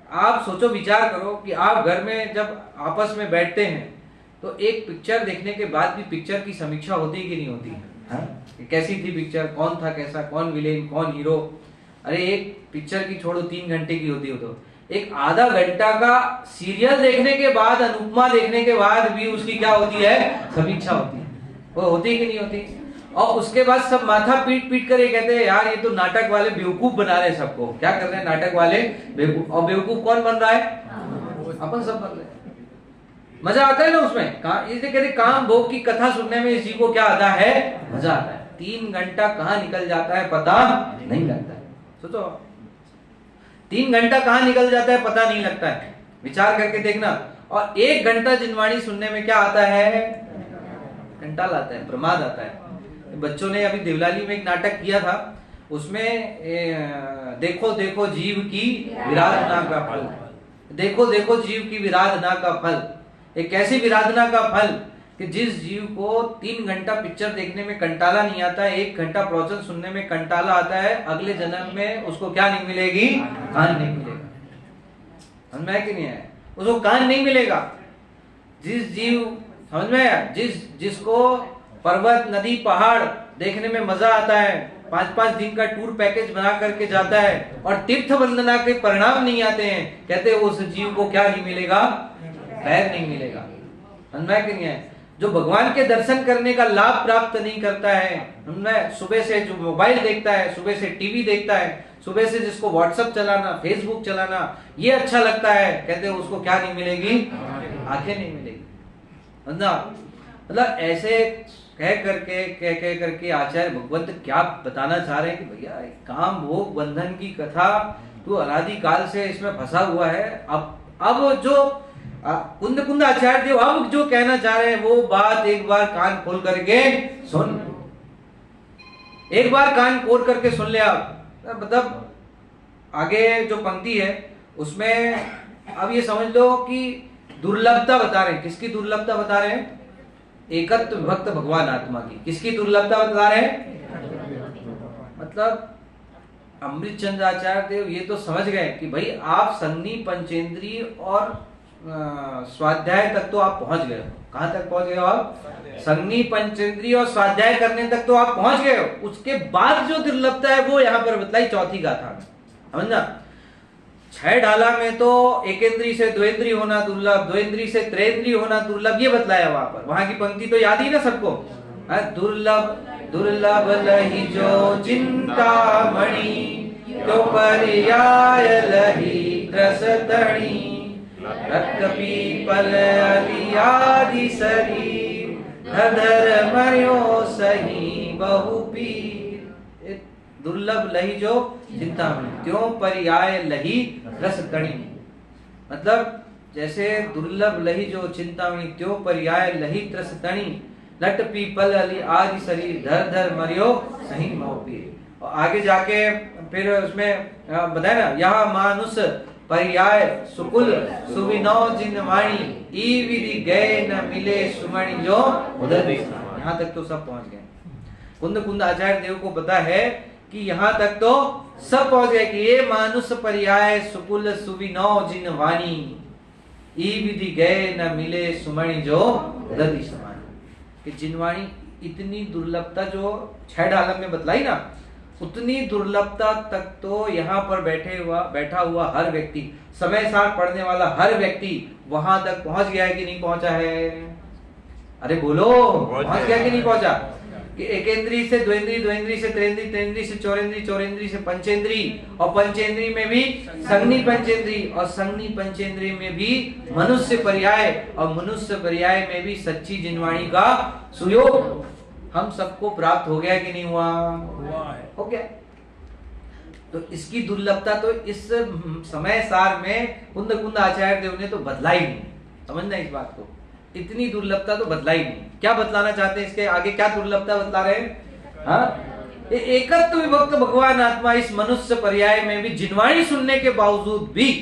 आप सोचो, विचार करो कि आप घर में जब आपस में बैठते हैं तो एक पिक्चर देखने के बाद भी पिक्चर की समीक्षा होती है कि नहीं होती है? कैसी थी पिक्चर, कौन था कैसा, कौन विलेन, कौन हीरो। अरे एक पिक्चर की छोड़ो 3 घंटे की होती हो, तो एक आधा घंटा का सीरियल देखने के बाद, अनुपमा देखने के बाद भी उसकी क्या होती है, समीक्षा होती है। वो होती है कि नहीं होती? और उसके बाद सब माथा पीट पीट कर ये कहते हैं यार ये तो नाटक वाले बेवकूफ बना रहे हैं सबको। क्या कर रहे हैं, नाटक वाले बेवकूफ। और बेवकूफ कौन बन रहा है, अपन सब बन रहे हैं। मजा आता है ना उसमें। कहते काम भोग की कथा सुनने में इसी को क्या आता है, मजा आता है। 3 घंटा कहाँ निकल जाता है पता नहीं लगता है। सोचो 3 घंटा कहाँ निकल जाता है पता नहीं लगता है, विचार करके देखना। और 1 घंटा जिनवाणी सुनने में क्या आता है, कंटाल आता है, प्रमाद आता है। बच्चों ने अभी देवलाली में एक नाटक किया था, उसमें देखो देखो जीव की विराधना का फल, देखो देखो जीव की विराधना का फल। एक ऐसी विराधना का फल कि जिस जीव को 3 घंटा पिक्चर देखने में कंटाला नहीं आता है, 1 घंटा प्रवचन सुनने में कंटाला आता है, अगले जन्म में उसको क्या नहीं मिलेगी, कान नहीं मिलेगा। समझ में कि नहीं है, उसको कान नहीं मिलेगा। जिस जीव, समझ में आया, जिसको पर्वत नदी पहाड़ देखने में मजा आता है, 5-5 दिन का टूर पैकेज बना करके जाता है और तीर्थ वंदना के परिणाम नहीं आते हैं, कहते हैं उस जीव को क्या नहीं मिलेगा, पैर नहीं मिलेगा। समझ में कि नहीं है। जो भगवान के दर्शन करने का लाभ प्राप्त नहीं करता है, सुबह से जो मोबाइल देखता है, सुबह से टीवी देखता है, सुबह से जिसको व्हाट्सएप चलाना, फेसबुक चलाना ये अच्छा लगता है, कहते हैं उसको क्या नहीं मिलेगी, आंखें नहीं मिलेगी। मतलब ऐसे कह करके आचार्य भगवंत क्या बताना चाह रहे हैं कि भैया काम भोग बंधन की कथा तू अनादि काल से इसमें फंसा हुआ है। अब जो कुंद कुंद आचार्य देव अब जो कहना चाह रहे हैं वो बात एक बार कान खोल करके सुन, एक बार कान खोल करके सुन ले आप। मतलब आगे जो पंक्ति है उसमें अब ये समझ लो कि दुर्लभता बता रहे हैं। किसकी दुर्लभता बता रहे हैं? एकत्व विभक्त भगवान आत्मा की। किसकी दुर्लभता बता रहे हैं? मतलब अमृत चंद्र आचार्य देव ये तो समझ गए कि भाई आप संधि पंचेंद्रिय और स्वाध्याय तक तो आप पहुंच गए हो। कहां तक पहुंच गए हो आप? संधि पंचेंद्रिय और स्वाध्याय करने तक तो आप पहुंच गए हो। उसके बाद जो दुर्लभता है वो यहाँ पर बतलाई चौथी गाथा में, समझना। 6 ढाला में तो एकेंद्रीय से द्वेंद्रीय होना दुर्लभ, द्वेंद्रीय से त्रेंद्रीय होना दुर्लभ, ये बतलाया वहां पर। वहां की पंक्ति तो याद ही ना सबको, दुर्लभ दुर्लभ लही जो चिंतामणि, तो पर्याय लही त्रसतणी, रक्त पीपल आदि शरीर, धर मयो सही बहुपीर। दुर्लभ लही जो चिंतामणि, त्यों पर्याय लही रसतणी। मतलब जैसे दुर्लभ लही जो चिंतामणि, त्यों पर्याय लही त्रसतणी, लट पीपल आदि शरीर, धर धर मरियो सही बहुपीर। और आगे जाके फिर उसमें बताया ना, यह मानुष पर्याय सुकुल सुविनौ जिनवाणी, ई विधि गए न मिले सुमणि जो उदर। यहाँ तक तो सब पहुंच गए। कुंद कुंद आचार्य देव को पता है कि यहाँ तक तो सब पहुंच गए कि ये मानुष पर्याय सुकुल सुविनौ जिनवाणी, ई विधि गए न मिले सुमणि जो उदर समान। कि जिनवाणी इतनी दुर्लभता जो 6 ढालम में बतलाई ना, उतनी दुर्लभता तक तो यहाँ पर बैठा हुआ हर व्यक्ति, समय सार पढ़ने वाला हर व्यक्ति वहां तक पहुंच गया है कि नहीं पहुंचा है? अरे बोलो, पहुंच गया कि नहीं पहुंचा? कि एकेंद्रीय से द्वेंद्रीय, द्वेंद्रीय से त्रेंद्रीय, त्रेंद्रीय से चौरेंद्रीय, चौरेंद्रीय से पंचेंद्रीय, और पंचेंद्रीय में भी संज्ञी पंचेंद्रीय, और संज्ञी पंचेंद्रीय में भी मनुष्य पर्याय, और मनुष्य पर्याय में भी सच्ची जिनवाणी का सुयोग हम सबको प्राप्त हो गया कि नहीं हुआ? हो गया। तो इसकी दुर्लभता तो इस समय सार में कुंद कुंद आचार्य देव ने तो बदला ही नहीं। समझना इस बात को, इतनी दुर्लभता तो बदला ही नहीं। क्या बतलाना चाहते हैं इसके आगे? क्या दुर्लभता बतला रहे हैं? हाँ, एकत्व विभक्त भगवान आत्मा इस मनुष्य पर्याय में भी जिनवाणी सुनने के बावजूद भी,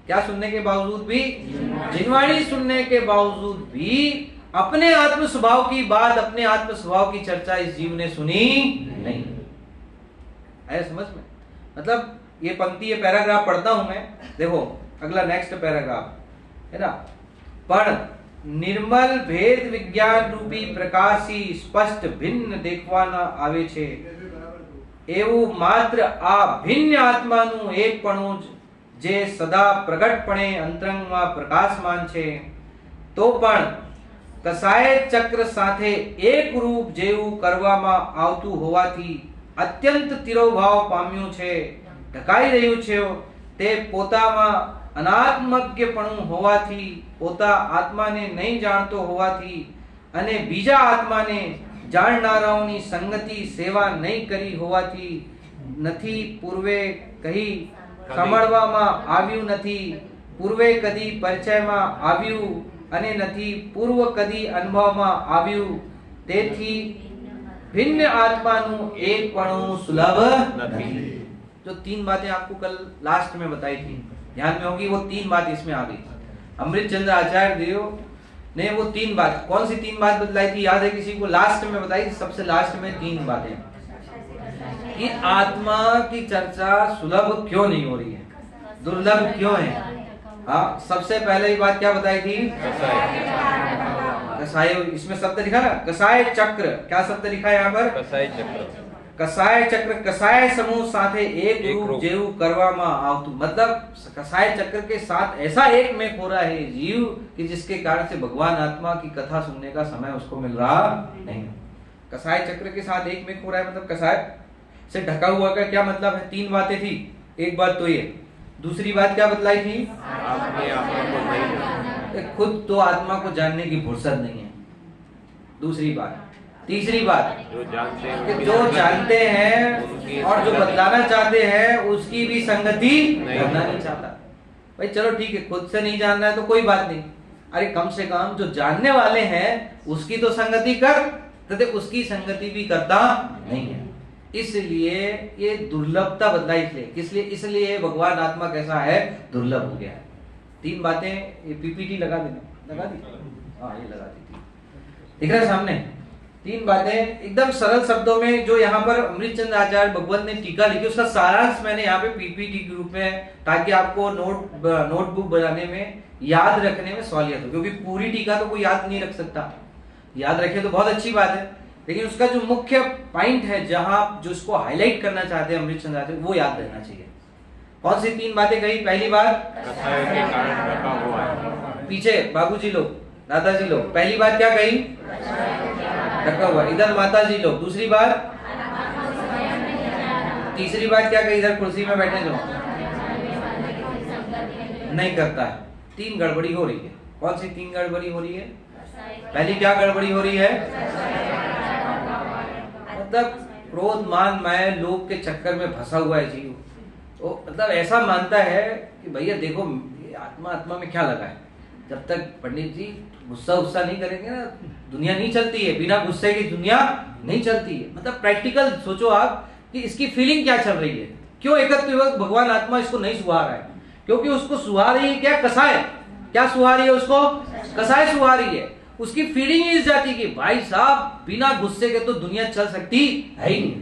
क्या सुनने के बावजूद भी? जिनवाणी सुनने के बावजूद भी अपने आत्म स्वभाव की बात, अपने आत्म स्वभाव की चर्चा इस जीव ने सुनी नहीं। आया समझ में? मतलब ये पंक्ति, ये पैराग्राफ पढ़ता हूं मैं, देखो अगला नेक्स्ट पैराग्राफ है ना। पण निर्मल भेद विज्ञान रूपी प्रकाशी स्पष्ट भिन्न देखवा न आवे छे, एवं मात्र आ भिन्न आत्माનું એકપણું જે સદા પ્રગટપણે અંતરંગમાં પ્રકાશમાન છે, તો પણ કસાય ચક્ર સાથે એક રૂપ જેવું કરવામાં આવતું હોવાથી અત્યંત તિરોભાવ પામ્યું છે, ઢકાઈ રહ્યું છે। તે પોતામાં અનાત્મજ્ઞપણું હોવાથી, પોતા આત્માને નહીં જાણતો હોવાથી અને બીજા આત્માને જાણનારાઓની સંગતિ સેવા નહીં કરી હોવાથી નથી પૂર્વે કહી સાંભળવામાં આવ્યું નથી, પૂર્વે કદી પરિચયમાં આવ્યું અને નથી પૂર્વ કદી અનુભવમાં આવ્યું, તેથી भिन्न आत्माનું એકપણું સુલભ નથી। जो 3 बातें आपको कल लास्ट में बताई थी, ध्यान में होगी, वो 3 बात इसमें आ गई। अमृत चंद्र आचार्य देव ने वो 3 बात, कौन सी 3 बात बतलाई थी? याद है किसी को? लास्ट में बताई, सबसे लास्ट में 3 बातें कि आत्मा की चर्चा सुलभ क्यों नहीं हो रही है, दुर्लभ क्यों है। हाँ, सबसे पहले ही बात क्या बताई थी? कसाय, इसमें शब्द लिखा ना, कसाय चक्र। क्या शब्द लिखा है यहाँ पर? कसाय चक्र। कसाय चक्र, कसाय समूह साथे एक रूप जेऊ करवामा आवतु। मतलब कसाय चक्र के साथ ऐसा एक में हो रहा है जीव कि जिसके कारण से भगवान आत्मा की कथा सुनने का समय उसको मिल रहा नहीं। कसाय चक्र के साथ एक में हो रहा है, मतलब कसाय से ढका हुआ का क्या मतलब है? 3 बातें थी। एक बात तो ये, दूसरी बात क्या बतलाई थी? खुद तो आत्मा को जानने की फुर्सत नहीं है। दूसरी बात। तीसरी बात, जो जानते हैं कि जो जानते हैं और जो बदलाना चाहते हैं उसकी भी संगति करना नहीं चाहता। भाई चलो ठीक है, खुद से नहीं जानना है तो कोई बात नहीं, अरे कम से कम जो जानने वाले हैं उसकी तो संगति कर, तथा उसकी संगति भी करता नहीं है। इसलिए ये दुर्लभता बदला, इसलिए भगवान आत्मा कैसा है, दुर्लभ हो गया है। 3 बातें, ये पीपीटी लगा देना, लगा दी, हाँ ये लगा दी थी, दिख रहा है सामने। 3 बातें एकदम सरल शब्दों में, जो यहाँ पर अमृतचंद्र आचार्य भगवत ने टीका लिखी, उसका सारांश मैंने यहाँ पे पीपीटी के रूप में, ताकि आपको नोटबुक बनाने में, याद रखने में सहूलियत हो, क्योंकि पूरी टीका तो कोई याद नहीं रख सकता। याद रखे तो बहुत अच्छी बात है, लेकिन उसका जो मुख्य पॉइंट है, जहां जो उसको हाईलाइट करना चाहते हैं अमृतचंद्र आचार्य, वो याद रहना चाहिए। कौन सी 3 बातें कही? पहली बात, कसाय के कारण ढका हुआ है। पीछे बाबूजी लोग, दादाजी लोग, पहली बात क्या कही? ढका हुआ। इधर माताजी लोग, दूसरी बात, तीसरी बात क्या कही? इधर कुर्सी में बैठे जो नहीं करता है। 3 गड़बड़ी हो रही है। कौन सी 3 गड़बड़ी हो रही है? पहली क्या गड़बड़ी हो रही है? मतलब क्रोध, मान, माया, लोभ के चक्कर में फंसा हुआ है जीव। तो मतलब ऐसा मानता है कि भैया देखो ये आत्मा में क्या लगा है, जब तक पंडित जी गुस्सा नहीं करेंगे ना, दुनिया नहीं चलती है। बिना गुस्से की दुनिया नहीं चलती है। मतलब प्रैक्टिकल सोचो आप कि इसकी फीलिंग क्या चल रही है, क्यों एकत्व भगवान आत्मा इसको नहीं सुहा रहा है? क्योंकि उसको सुहा रही है क्या? कसाय। क्या सुहा रही है उसको? कसाय सुहा रही है। उसकी फीलिंग इस जाती कि भाई साहब बिना गुस्से के तो दुनिया चल सकती है ही नहीं,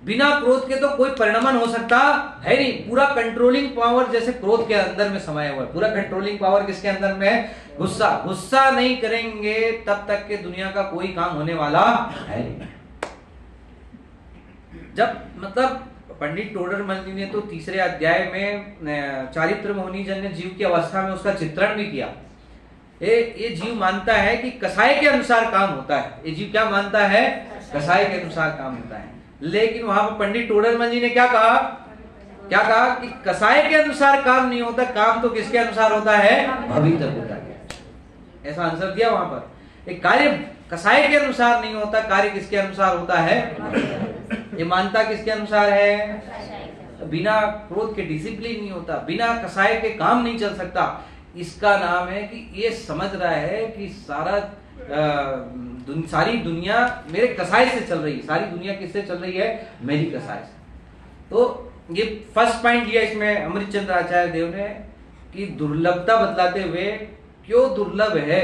बिना क्रोध के तो कोई परिणमन हो सकता है नहीं। पूरा कंट्रोलिंग पावर जैसे क्रोध के अंदर में समाया हुआ है। पूरा कंट्रोलिंग पावर किसके अंदर में है? गुस्सा नहीं करेंगे तब तक के दुनिया का कोई काम होने वाला है नहीं। जब मतलब पंडित टोडरमल जी ने तो 3रे अध्याय में चारित्र मोहनी जन्य जीव की अवस्था में उसका चित्रण भी किया। ये जीव मानता है कि कसाय के अनुसार काम होता है। ये जीव क्या मानता है? कसाय के अनुसार काम होता है। लेकिन वहां पर पंडित टोडरमल जी ने क्या कहा कि कसाय के अनुसार काम नहीं होता, काम तो किसके अनुसार होता है? भवित्र होता है। ऐसा आंसर दिया वहां पर। एक कार्य कसाय के अनुसार नहीं होता, कार्य किसके अनुसार होता है? ये मानता किसके अनुसार है? बिना क्रोध के डिसिप्लिन नहीं होता, बिना कसाय के काम नहीं चल सकता। इसका नाम है कि ये समझ रहा है कि सारी दुनिया मेरे कसाय से चल रही है। सारी दुनिया किससे चल रही है? मेरी कसाय से। तो ये फर्स्ट पॉइंट लिया इसमें अमृतचंद्र आचार्य देव ने कि दुर्लभता बतलाते हुए क्यों दुर्लभ है।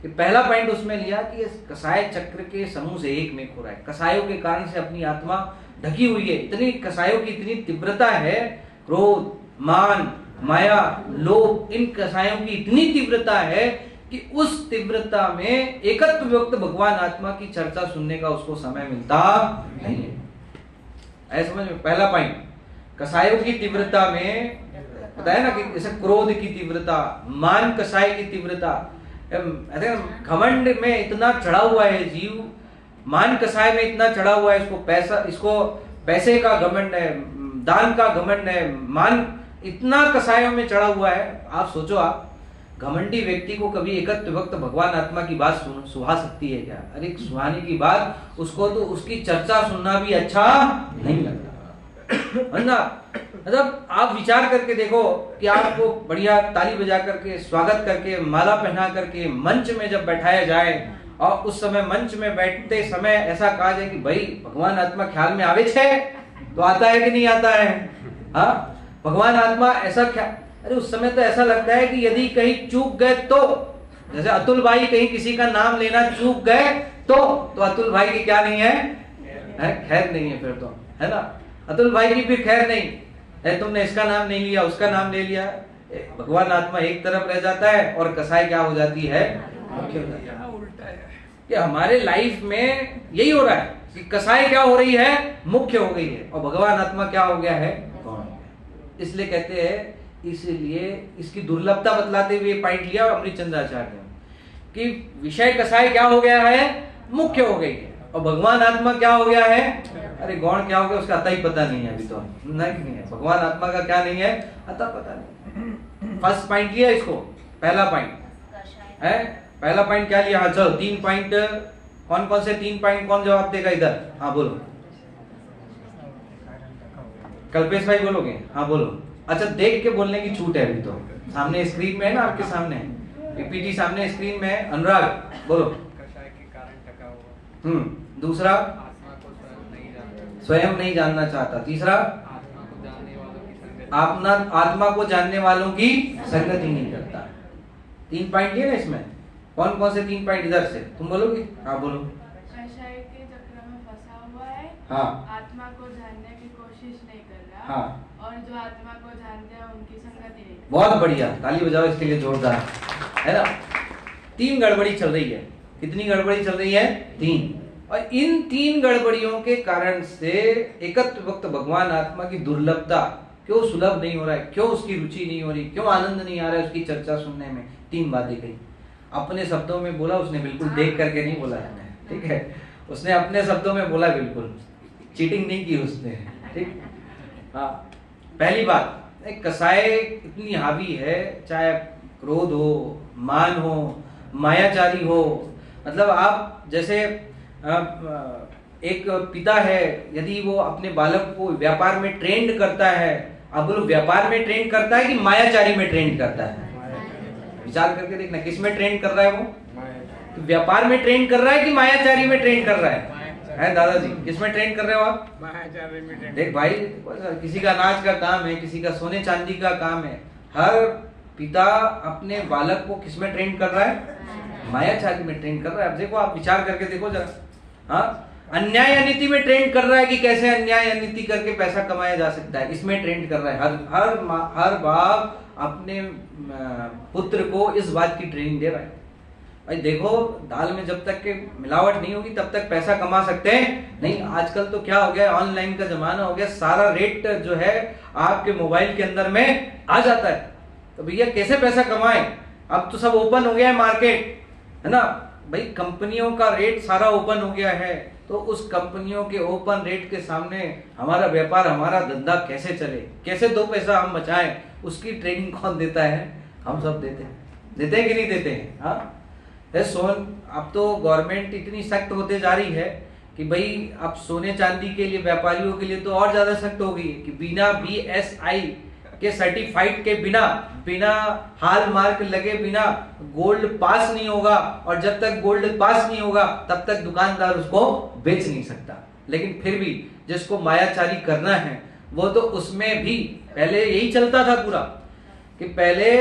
कि पहला पॉइंट उसमें लिया कि इस कसाय चक्र के समूह से एक में खो रहा है। कसायों के कारण से अपनी आत्मा ढकी हुई है। इतनी कसायों की इतनी तीव्रता है, क्रोध, मान, माया, लोभ, इन कसायों की इतनी तीव्रता है कि उस तीव्रता में एकत्व युक्त भगवान आत्मा की चर्चा सुनने का उसको समय मिलता नहीं है। ऐसा समझ में पहला पॉइंट, कसायों की तीव्रता में बताया ना कि जैसे क्रोध की तीव्रता, मान कसाय की तीव्रता, घमंड में इतना चढ़ा हुआ है जीव, मान कसाय में इतना चढ़ा हुआ है, इसको पैसे का घमंड है, दान का घमंड है, मान इतना कसायों में चढ़ा हुआ है। आप सोचो, आप घमंडी व्यक्ति को कभी एकत्व भक्त भगवान आत्मा की बात सुहा सकती है क्या? अरे सुहाने की बात, उसको तो उसकी चर्चा सुनना भी अच्छा नहीं लगता है ना। मतलब आप विचार करके देखो कि आपको बढ़िया ताली बजा करके, स्वागत करके, माला पहना करके मंच में जब बैठाया जाए और उस समय मंच में बैठते समय ऐसा कहा जाए कि भाई भगवान आत्मा ख्याल में आवे छे, तो आता है कि नहीं आता है? हाँ, भगवान आत्मा ऐसा अरे उस समय तो ऐसा लगता है कि यदि कहीं चूक गए तो, जैसे अतुल भाई कहीं किसी का नाम लेना चूक गए तो अतुल भाई की क्या नहीं है? खैर नहीं है फिर तो, है ना। अतुल भाई की फिर खैर नहीं है, तुमने इसका नाम नहीं लिया, उसका नाम ले लिया। भगवान आत्मा एक तरफ रह जाता है और कसाई क्या हो जाती है? उल्टा है कि हमारे लाइफ में यही हो रहा है कि कसाई क्या हो रही है? मुख्य हो गई है, और भगवान आत्मा क्या हो गया है? गौण हो गया। इसलिए कहते हैं, इसलिए इसकी दुर्लभता बतलाते हुए पॉइंट लिया अमृतचंद्र आचार्य ने कि विषय कसाय क्या हो गया है? मुख्य हो गई है, और भगवान आत्मा क्या हो गया है? अरे गौण क्या हो गया उसका अता ही पता नहीं है अभी तो, नहीं है। भगवान आत्मा का क्या नहीं है? अता पता नहीं। फर्स्ट पॉइंट लिया इसको, पहला पॉइंट है। पहला पॉइंट क्या लिया? हाँ चलो 3 पॉइंट कौन कौन से 3 पॉइंट कौन जवाब देगा इधर? हाँ बोलो, कल्पेश भाई बोलोगे? हाँ बोलो। अच्छा, देख के बोलने की छूट है अभी तो, सामने स्क्रीन में है ना, आपके सामने पीपीटी सामने स्क्रीन में है। अनुराग बोलो। कषाय के कारण टका हुआ। दूसरा, आत्मा को स्वयं नहीं जानना चाहता। तीसरा, आत्मा को जानने वालों की संगति। आत्मा को जानने वालों की संगति नहीं करता। 3 पॉइंट ये ना इसमें, कौन कौन से 3 पॉइंट इधर से तुम बोलोगे? हाँ बोलो। कषाय के चक्र में फंसा हुआ है। हाँ। आत्मा को जानने की कोशिश नहीं कर रहा। हाँ। और जो आत्मा को जानते हैं उनकी संगति नहीं। बहुत बढ़िया, ताली बजाओ इसके लिए जोरदार, है ना। 3 गड़बड़ी चल रही है। कितनी गड़बड़ी चल रही है? 3। और इन 3 गड़बड़ियों के कारण से एकत्व वक्त भगवान आत्मा की दुर्लभता, क्यों सुलभ नहीं हो रहा है, क्यों उसकी रुचि नहीं हो रही, क्यों आनंद नहीं आ रहा है उसकी चर्चा सुनने में। 3 बातें कही, अपने शब्दों में बोला उसने, बिल्कुल देख करके नहीं बोला है, ठीक है। उसने अपने शब्दों में बोला, बिल्कुल चीटिंग नहीं की उसने, ठीक। हाँ, पहली बात, कसाय इतनी हावी है, चाहे क्रोध हो, मान हो, मायाचारी हो। मतलब आप जैसे एक पिता है, यदि वो अपने बालक को व्यापार में ट्रेंड करता है, अब वो व्यापार में ट्रेंड करता है कि मायाचारी में ट्रेंड करता है? विचार करके देखना, किस में ट्रेंड कर रहा है वो? व्यापार में ट्रेंड कर रहा है कि मायाचारी में ट्रेंड कर रहा है दादाजी? किस में ट्रेंड कर रहे हो आप? मायाचारी में ट्रेंड। देख भाई, किसी का अनाज का काम है, किसी का सोने चांदी का काम है। हर पिता अपने बालक को किस में ट्रेंड कर रहा है? मायाचारी में ट्रेंड कर रहा है। अब देखो, आप विचार करके देखो जरा। हाँ, अन्याय अनीति में ट्रेंड कर रहा है कि कैसे अन्याय अनीति करके पैसा कमाया जा सकता है, इसमें ट्रेंड कर रहा है। हर बाप अपने पुत्र को इस बात की ट्रेनिंग दे रहा है। भाई देखो, दाल में जब तक के मिलावट नहीं होगी तब तक पैसा कमा सकते हैं नहीं। आजकल तो क्या हो गया, ऑनलाइन का जमाना हो गया, सारा रेट जो है आपके मोबाइल के अंदर में आ जाता है। तो भैया कैसे पैसा कमाएं? अब तो सब ओपन हो गया है मार्केट, है ना भाई। कंपनियों का रेट सारा ओपन हो गया है, तो उस कंपनियों के ओपन रेट के सामने हमारा व्यापार, हमारा धंधा कैसे चले, कैसे 2 पैसा हम बचाएं, उसकी ट्रेनिंग कौन देता है? हम सब देते हैं कि नहीं देते हैं? हाँ, अब तो गवर्नमेंट इतनी सख्त होते जा रही है कि भाई अब सोने चांदी के लिए, व्यापारियों के लिए तो और ज्यादा सख्त हो गई है कि बिना BSI के सर्टिफाइड के बिना हाल मार्क लगे बिना गोल्ड पास नहीं होगा, और जब तक गोल्ड पास नहीं होगा तब तक दुकानदार उसको बेच नहीं सकता। लेकिन फिर भी जिसको मायाचारी करना है वो तो उसमें भी पहले यही चलता था पूरा, कि पहले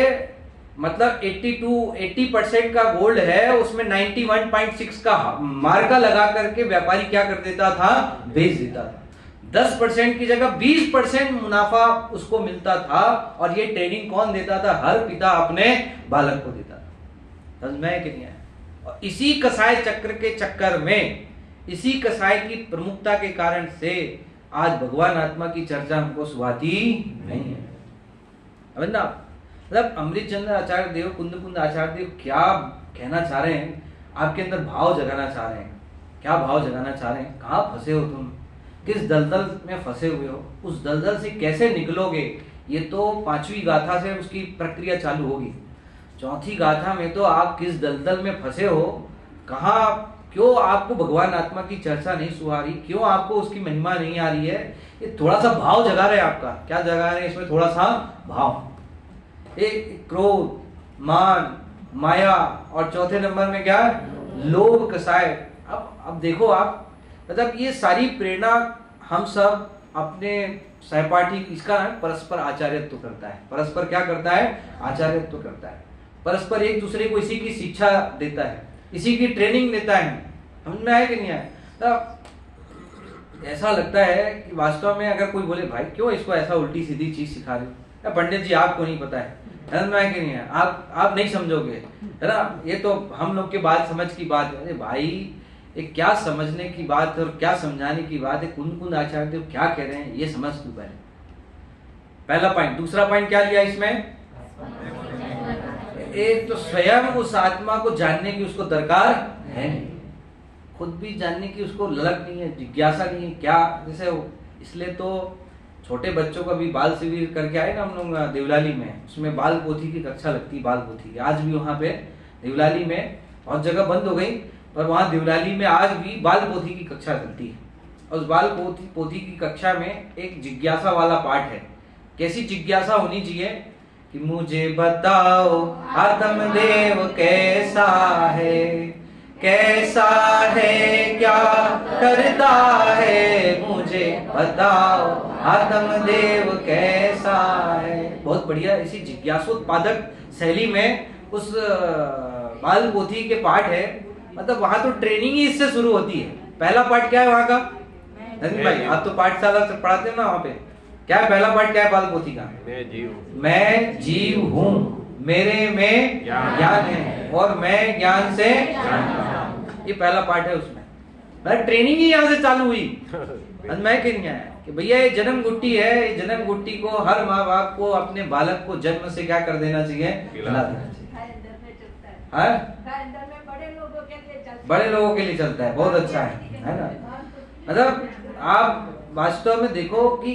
मतलब 80% का गोल्ड है, उसमें 91.6 का मार्का लगा करके व्यापारी क्या कर देता था? बेच देता था। 10% की जगह 20% मुनाफा उसको मिलता था। और ये ट्रेनिंग कौन देता था? हर पिता अपने बालक को देता था। समझ में है कि नहीं आया? और इसी कसाय चक्र के चक्कर में, इसी कसाय की प्रमुखता के कारण से आज भगवान आत्मा की चर्चा हमको सुहाती नहीं है। अब ना, मतलब अमृत चंद्र आचार्य देव, कुंद आचार्य देव क्या कहना चाह रहे हैं? आपके अंदर भाव जगाना चाह रहे हैं। क्या भाव जगाना चाह रहे हैं? कहाँ फंसे हो तुम, किस दलदल में फंसे हुए हो, उस दलदल से कैसे निकलोगे? ये तो 5वीं गाथा से उसकी प्रक्रिया चालू होगी। 4थी गाथा में तो आप किस दलदल में फंसे हो, कहाँ, क्यों आपको भगवान आत्मा की चर्चा नहीं सुहा रही, क्यों आपको उसकी महिमा नहीं आ रही है? ये थोड़ा सा भाव जगा रहे हैं आपका। क्या जगा रहे हैं इसमें? थोड़ा सा भाव। एक क्रोध, मान, माया, और चौथे नंबर में क्या है? लोभ, कसाय। अब देखो आप, मतलब ये सारी प्रेरणा हम सब अपने सहपाठी, इसका परस्पर आचार्यत्व करता है। परस्पर क्या करता है? आचार्यत्व करता है। परस्पर एक दूसरे को इसी की शिक्षा देता है, इसी की ट्रेनिंग देता है। समझ में आया कि नहीं आया? तो ऐसा लगता है कि वास्तव में अगर कोई बोले भाई क्यों इसको ऐसा उल्टी सीधी चीज सिखा रहे हो, या पंडित जी आपको नहीं पता है, समझ में आया कि नहीं है? आप नहीं समझोगे, है ना, ये तो हम लोग के बात समझ की बात है। अरे भाई, ये क्या समझने की बात है और क्या समझाने की बात है? कुंद आचार्य देव क्या कह रहे हैं ये समझ तू पहले। पहला पॉइंट। दूसरा पॉइंट क्या लिया इसमें? एक तो स्वयं उस आत्मा को जानने की उसको दरकार है नहीं, खुद भी जानने की उसको ललक नहीं है, जिज्ञासा नहीं है। क्या जैसे, इसलिए तो छोटे बच्चों का भी बाल शिविर करके आए ना हम लोग देवलाली में, उसमें बाल पोथी की कक्षा लगती है, बाल पोथी की। आज भी वहां पे देवलाली में बहुत जगह बंद हो गई, और वहां देवलाली में आज भी बाल पोथी की कक्षा चलती है। और उस बाल पोथी की कक्षा में एक जिज्ञासा वाला पाठ है। कैसी जिज्ञासा होनी चाहिए कि मुझे बताओ आत्मदेव कैसा है, कैसा है, क्या करता है, मुझे बताओ आत्मदेव कैसा है। बहुत बढ़िया इसी जिज्ञासोत्पादक शैली में उस बाल पोथी के पाठ है। मतलब वहां तो ट्रेनिंग ही इससे शुरू होती है। पहला पाठ क्या है वहां का? नंदन भाई आप तो पाठशाला से पढ़ाते हैं ना, वहां पे क्या है पहला पाठ? क्या है बाल पोथी का? मैं जीव हूँ, मेरे में ज्ञान है और मैं ज्ञान से ये पहला पाठ है। उसमें ट्रेनिंग ही यहाँ से चालू हुई। मैं कह नहीं आया कि भैया ये जन्म गुट्टी है, ये जन्म गुट्टी को हर माँ बाप को अपने बालक को जन्म से क्या कर देना चाहिए? खिला देना चाहिए। बड़े लोगों के लिए चलता है, बहुत अच्छा है ना। मतलब आप वास्तव में देखो कि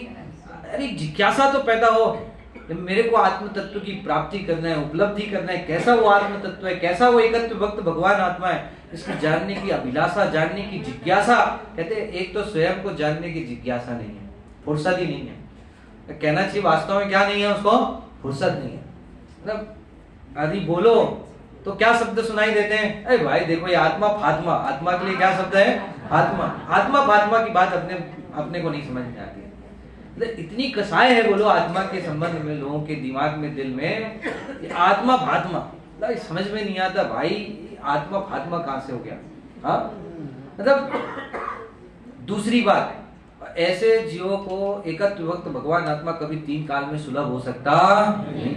अरे जिज्ञासा तो पैदा हो, मेरे को आत्म तत्व की प्राप्ति करना है, उपलब्धि करना है, कैसा वो आत्म तत्व है, कैसा वो एकत्व भक्त भगवान आत्मा है, इसकी जानने की अभिलाषा, जानने की जिज्ञासा। कहते हैं एक तो स्वयं को जानने की जिज्ञासा नहीं है, फुर्सत ही नहीं है। कहना चाहिए वास्तव में क्या नहीं है, उसको फुर्सत नहीं है। मतलब आदि बोलो तो क्या शब्द सुनाई देते हैं? अरे भाई देखो ये आत्मा फात्मा, आत्मा के लिए क्या शब्द है? आत्मा। आत्मा फात्मा की बात अपने को नहीं समझ में आती है। इतनी कसाई है बोलो आत्मा के संबंध में लोगों के दिमाग में, दिल में, आत्मा फात्मा समझ में नहीं आता। भाई आत्मा फात्मा कहां से हो गया? हाँ मतलब दूसरी बात, ऐसे जीवों को एकत्व विभक्त भगवान आत्मा कभी तीन काल में सुलभ हो सकता नहीं।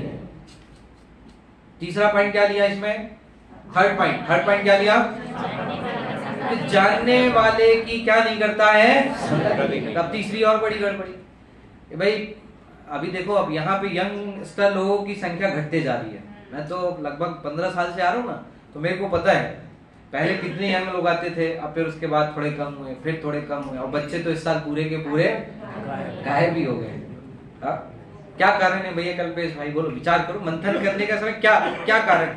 तीसरा पॉइंट क्या लिया इसमें? थर्ड पॉइंट क्या लिया? जानने वाले की क्या नहीं करता है? अब तीसरी और बड़ी गड़बड़ी भाई। अभी देखो अब यहाँ पे यंगस्टर लोगों की संख्या घटते जा रही है। मैं तो लगभग 15 साल से आ रहा हूँ ना, तो मेरे को पता है पहले कितने यंग लोग आते थे, अब फिर उसके बाद थोड़े कम हुए, फिर थोड़े कम हुए, और बच्चे तो इस साल पूरे के पूरे गायब भी हो गए। क्या कारण है भैया? कल्पेश भाई बोलो, विचार करो, मंथन करने का समय क्या कारण?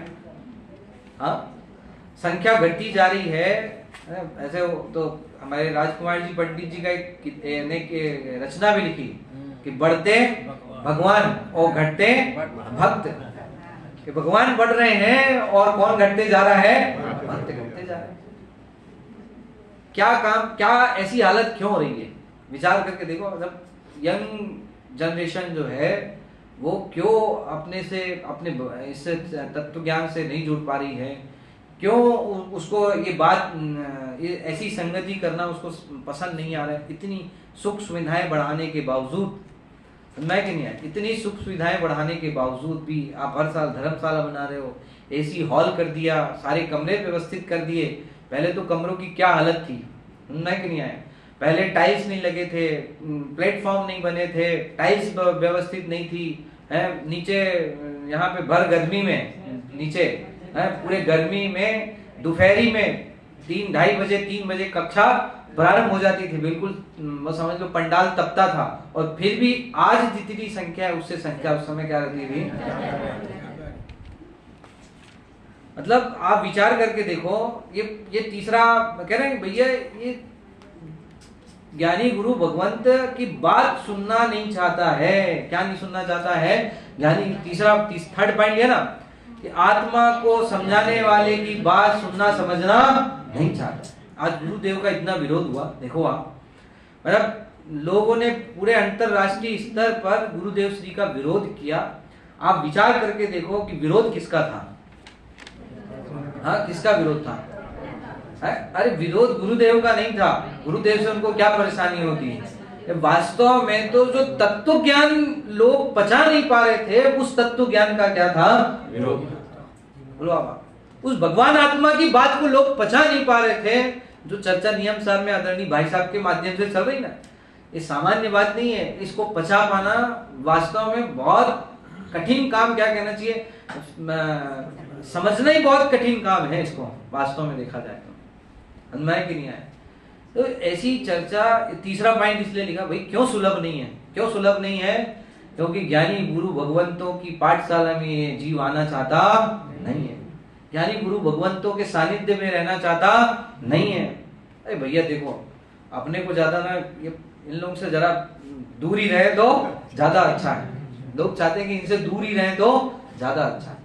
हाँ संख्या घटती जा रही है। ऐसे तो हमारे राजकुमार जी पंडित जी का एक रचना भी लिखी कि बढ़ते भगवान और घटते भक्त, कि भगवान बढ़ रहे हैं और कौन घटते जा रहा है? भक्त घटते जा रहे हैं। क्या काम, क्या ऐसी हालत क्यों हो रही है? विचार करके देखो। मतलब यंग जनरेशन जो है वो क्यों अपने इस तत्व ज्ञान से नहीं जुड़ पा रही है? क्यों उसको ये बात, ये ऐसी संगति करना उसको पसंद नहीं आ रहा है? इतनी सुख सुविधाएं बढ़ाने के बावजूद, मैं कि नहीं है, इतनी सुख सुविधाएं बढ़ाने के बावजूद भी आप हर साल धर्मशाला बना रहे हो, एसी हॉल कर दिया, सारे कमरे व्यवस्थित कर दिए। पहले तो कमरों की क्या हालत थी, मैं कि नहीं आया? पहले टाइल्स नहीं लगे थे, प्लेटफॉर्म नहीं बने थे, टाइल्स व्यवस्थित नहीं थी, है नीचे यहाँ पे भर गर्मी में नीचे है, पूरे गर्मी में दोपहरी में 3-2:30 बजे 3 बजे कक्षा प्रारंभ हो जाती थी। बिल्कुल वो समझ लो पंडाल तपता था, और फिर भी आज जितनी संख्या है उससे संख्या उस समय क्या रहती थी? मतलब आप विचार करके देखो, ये तीसरा कह रहे हैं भैया, ये ज्ञानी गुरु भगवंत की बात सुनना नहीं चाहता है। क्या नहीं सुनना चाहता है ज्ञानी? थर्ड पॉइंट है ना कि आत्मा को समझाने वाले की बात सुनना समझना नहीं चाहता। आज गुरुदेव का इतना विरोध हुआ, देखो आप, मतलब लोगों ने पूरे अंतरराष्ट्रीय स्तर पर गुरुदेव श्री का विरोध किया। आप विचार करके देखो कि विरोध किसका था? हाँ किसका विरोध था? अरे विरोध गुरुदेव का नहीं था। गुरुदेव से उनको क्या परेशानी होती है? वास्तव में तो जो तत्व ज्ञान लोग पचा नहीं पा रहे थे, उस तत्व ज्ञान का क्या था? विरोध। बोलो आप, उस भगवान आत्मा की बात को लोग पचा नहीं पा रहे थे, जो चर्चा नियम साहब में आदरणीय भाई साहब के माध्यम से चल रही ना। ये सामान्य बात नहीं है, इसको पचा पाना वास्तव में बहुत कठिन काम, क्या कहना चाहिए, समझना ही बहुत कठिन काम है इसको, वास्तव में देखा जाए तो। अनुमान की नहीं आया तो ऐसी चर्चा। तीसरा पॉइंट इसलिए लिखा भाई, क्यों सुलभ नहीं है? क्यों सुलभ नहीं है? क्योंकि ज्ञानी गुरु भगवंतों की पाठशाला में जीव आना चाहता नहीं है। ज्ञानी गुरु भगवंतों के सानिध्य में रहना चाहता नहीं है। अरे भैया देखो, अपने को ज्यादा ना इन लोगों से जरा दूर ही रहे तो ज्यादा अच्छा है। लोग चाहते हैं कि इनसे दूर ही रहे तो ज्यादा अच्छा है।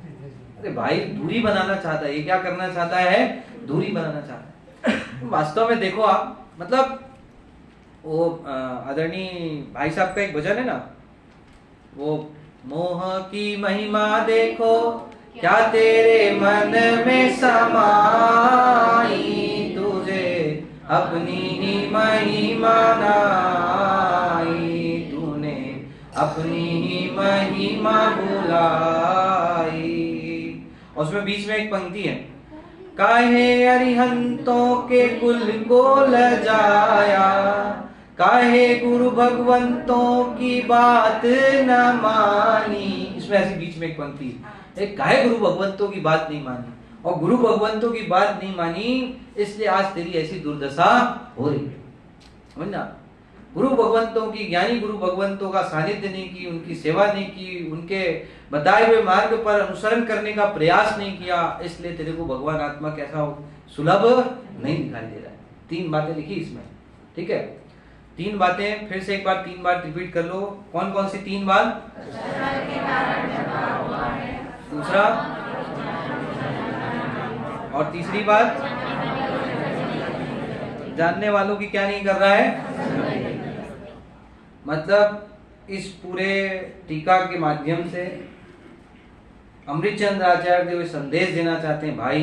अरे भाई, दूरी बनाना चाहता है, ये क्या करना चाहता है? दूरी बनाना चाहता है। वास्तव में देखो आप, मतलब वो आदरणीय भाई साहब का एक भजन है ना, वो मोह की महिमा देखो क्या तेरे मन में समाई, तुझे अपनी ही महिमा नाई, तूने अपनी ही महिमा बुलाई। और उसमें बीच में एक पंक्ति है, काहे अरिहंतों के कुल को लजाया, काहे गुरु भगवंतों की बात न मानी। इसमें ऐसी बीच में एक पंक्ति है, काहे गुरु भगवंतों की बात नहीं मानी, और गुरु भगवंतों की बात नहीं मानी इसलिए आज तेरी ऐसी दुर्दशा हो रही है। समझना, गुरु भगवंतों की, ज्ञानी गुरु भगवंतों का सानिध्य नहीं की, उनकी सेवा नहीं की, उनके बताए हुए मार्ग पर अनुसरण करने का प्रयास नहीं किया, इसलिए तेरे को भगवान आत्मा कैसा सुलभ नहीं दिखाई दे रहा है। 3 बातें लिखी इसमें, ठीक है? 3 बातें फिर से एक बार 3 बार रिपीट कर लो। कौन कौन सी 3 बात? दूसरा और तीसरी बात, जानने वालों की क्या नहीं कर रहा है। मतलब इस पूरे टीका के माध्यम से अमृतचंद्र आचार्य देव संदेश देना चाहते हैं, भाई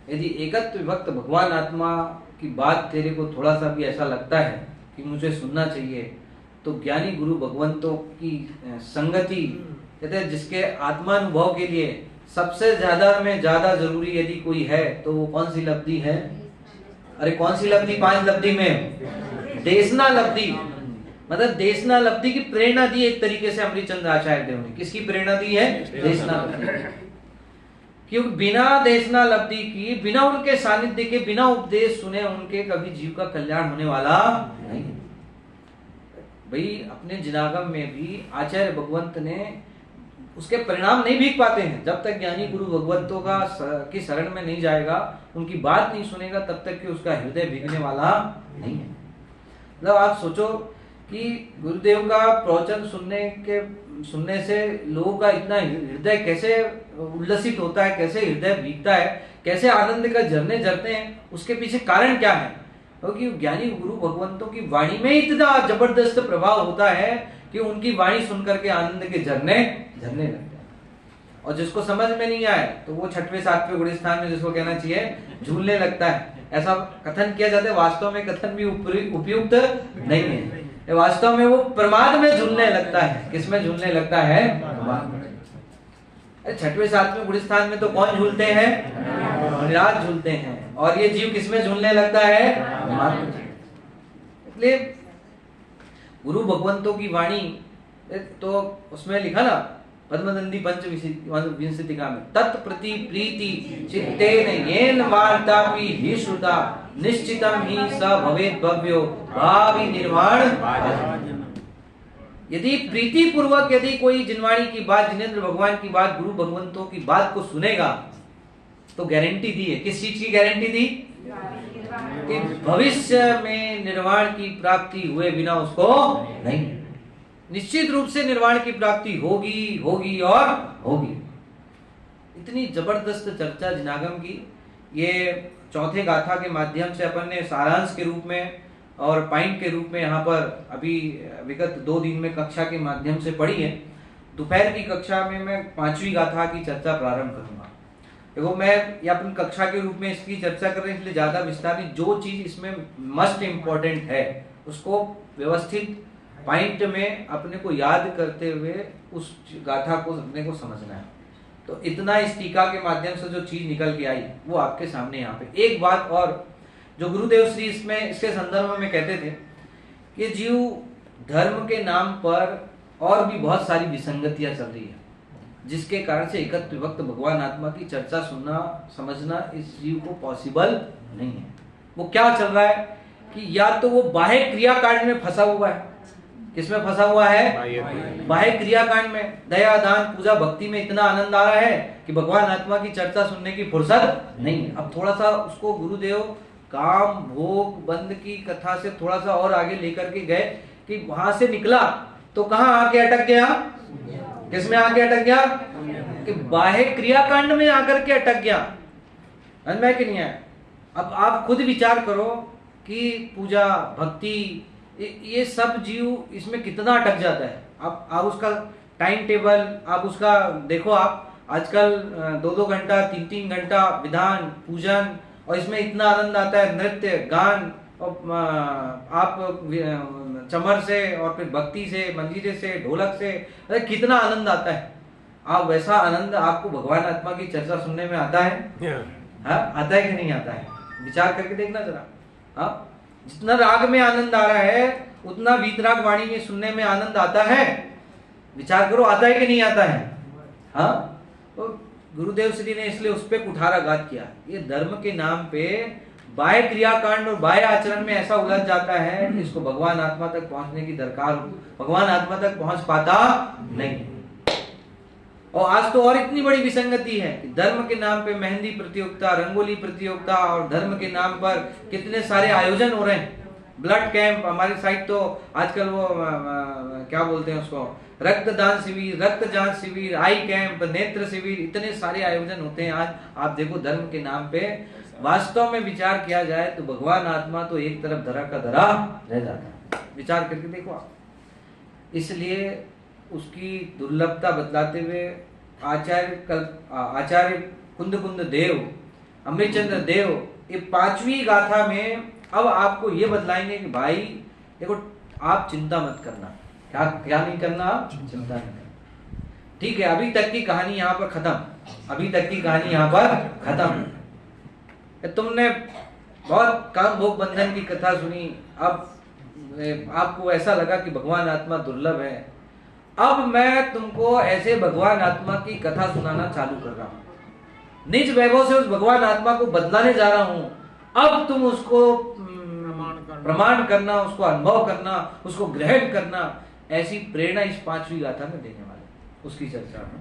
यदि एकत्व विभक्त भगवान आत्मा की बात तेरे को थोड़ा सा भी ऐसा लगता है कि मुझे सुनना चाहिए, तो ज्ञानी गुरु भगवंतों की संगति, कहते हैं जिसके आत्मानुभव के लिए सबसे ज्यादा में ज्यादा जरूरी यदि कोई है तो वो कौन सी लब्धि है? अरे कौन सी लब्धि? 5 लब्धि में देशना लब्धि। मतलब देशना लब्धि की प्रेरणा दी एक तरीके से अमृतचंद्र आचार्य देव ने। किसकी प्रेरणा दी है? देशना लब्धि। क्योंकि बिना देशना लब्धि की, बिना उनके सानिध्य के, बिना उपदेश सुने उनके कभी जीव का कल्याण होने वाला नहीं। भाई अपने जिनागम में भी आचार्य भगवंत ने उसके परिणाम नहीं भीग पाते हैं। जब तक ज्ञानी गुरु भगवंतों की शरण में नहीं जाएगा, उनकी बात नहीं सुनेगा, तब तक कि उसका हृदय भीगने वाला नहीं है। मतलब आप सोचो कि गुरुदेव का प्रवचन सुनने से लोगों का इतना हृदय कैसे उल्लसित होता है, कैसे हृदय भीगता है, कैसे आनंद का झरने झरते हैं, उसके पीछे कारण क्या है? क्योंकि ज्ञानी गुरु भगवंतों की वाणी में इतना जबरदस्त प्रभाव होता है कि उनकी वाणी सुनकर के आनंद के झरने झरने लगते हैं। और जिसको समझ में नहीं आए तो वो 6वें 7वें गुड़ी स्थान में, जिसको कहना चाहिए, झूलने लगता है। ऐसा कथन किया जाता है, वास्तव में कथन भी उपयुक्त नहीं है। वास्तव में वो प्रमाद में झूलने लगता है। किसमें झूलने लगता है? 6वें 7वें गुड़ी स्थान में तो कौन झूलते हैं? निराज झूलते हैं। और ये जीव किसमें झूलने लगता है? इसलिए गुरु भगवंतों की वाणी, तो उसमें लिखा ना पद्मदंडी पंचविंशतिका में, तत्प्रति प्रीति चित्तेन येन वार्तापि हि श्रुता निश्चितम ही स भवेत् भव्यो भावी निर्वाण। यदि प्रीति पूर्वक यदि कोई जिनवाणी की बात, जिनेंद्र भगवान की बात, गुरु भगवंतों की बात को सुनेगा तो गारंटी दी है। किस चीज की गारंटी दी? कि भविष्य में निर्वाण की प्राप्ति हुए बिना उसको नहीं, निश्चित रूप से निर्वाण की प्राप्ति होगी, होगी और होगी। इतनी जबरदस्त चर्चा जिनागम की। ये चौथे गाथा के माध्यम से अपन ने सारांश के रूप में और पॉइंट के रूप में यहाँ पर अभी विगत 2 दिन में कक्षा के माध्यम से पढ़ी है। दोपहर की कक्षा में मैं 5वीं गाथा की चर्चा प्रारंभ करूंगा। देखो, मैं ये अपन कक्षा के रूप में इसकी चर्चा कर रहे हैं, इसलिए ज्यादा विस्तार नहीं। जो चीज इसमें मस्ट इम्पोर्टेंट है उसको व्यवस्थित पॉइंट में अपने को याद करते हुए उस गाथा को अपने को समझना है। तो इतना इस टीका के माध्यम से जो चीज निकल के आई वो आपके सामने यहाँ पे। एक बात और जो गुरुदेव श्री इसमें इसके संदर्भ में कहते थे कि जीव धर्म के नाम पर और भी बहुत सारी विसंगतियां चल रही है, जिसके कारण से एकत्व विभक्त भगवान आत्मा की चर्चा सुनना समझना इस जीव को पॉसिबल नहीं है। वो क्या चल रहा है कि या तो वो बाह्य क्रियाकांड में फंसा हुआ है, किसमें फंसा हुआ है? बाह्य क्रियाकांड में। दया, दान, पूजा, भक्ति में इतना आनंद आ रहा है कि भगवान आत्मा की चर्चा सुनने की फुर्सत नहीं। अब थोड़ा सा उसको गुरुदेव काम भोग बंद की कथा से थोड़ा सा और आगे लेकर के गए कि वहां से निकला तो कहां आके अटक गया? किसमें आके अटक गया? कि बाह्य क्रियाकांड में आकर के अटक गया। समझ में कि नहीं है? अब आप खुद विचार करो कि पूजा भक्ति ये सब जीव इसमें कितना अटक जाता है। आप उसका टाइम टेबल आप उसका देखो। आप आजकल 2-2 घंटा 3-3 घंटा विधान पूजन और इसमें इतना आनंद आता है, नृत्य गान और आप चमर से और फिर भक्ति से मंजीरे से ढोलक से, अरे कितना आनंद आता है। आप वैसा आनंद आपको भगवान आत्मा की चर्चा सुनने में आता है? हाँ, आता है कि नहीं आता है? विचार करके देखना जरा। हाँ, जितना राग में आनंद आ रहा है उतना वीतराग वाणी में सुनने में आनंद आता है। विचार करो, आता है कि नहीं आता है? हाँ, तो गुरुदेव श्री ने इसलिए उस पर कुठाराघात किया। ये धर्म के नाम पे बाह्य क्रियाकांड और बाह्य आचरण में ऐसा उलझ जाता है कि इसको भगवान आत्मा तक पहुंचने की दरकार, भगवान आत्मा तक पहुंच पाता नहीं। और आज तो और इतनी बड़ी विसंगति है कि धर्म के नाम पे मेहंदी प्रतियोगिता, रंगोली प्रतियोगिता और धर्म के नाम पर कितने सारे आयोजन हो रहे हैं। ब्लड कैंप, हमारी साइड तो आजकल वो क्या बोलते हैं उसको, रक्तदान शिविर, रक्त जांच शिविर, आई कैंप, नेत्र शिविर, इतने सारे आयोजन होते हैं। आज आप देखो धर्म के नाम पे वास्तव में विचार किया जाए तो भगवान आत्मा तो एक तरफ धरा का धरा रह जाता है। विचार करके देखो आप। इसलिए उसकी दुर्लभता बतलाते हुए आचार्य कुंद देव, अमृतचंद्र देव, ये 5वीं गाथा में अब आपको ये बतलाएंगे कि भाई देखो, आप चिंता मत करना। क्या नहीं करना? आप चिंता नहीं करना। ठीक है, अभी तक की कहानी यहाँ पर खत्म। अभी तक की कहानी यहाँ पर खत्म। तुमने बहुत काम भोग बंधन की कथा सुनी। अब आपको ऐसा लगा कि भगवान आत्मा दुर्लभ है। अब मैं तुमको ऐसे भगवान आत्मा की कथा सुनाना चालू कर रहा हूं। निज वैभव से उस भगवान आत्मा को बदलाने जा रहा हूं। अब तुम उसको प्रमाण करना, उसको अनुभव करना, उसको ग्रहण करना, ऐसी प्रेरणा इस 5वीं गाथा में देने वाले, उसकी चर्चा में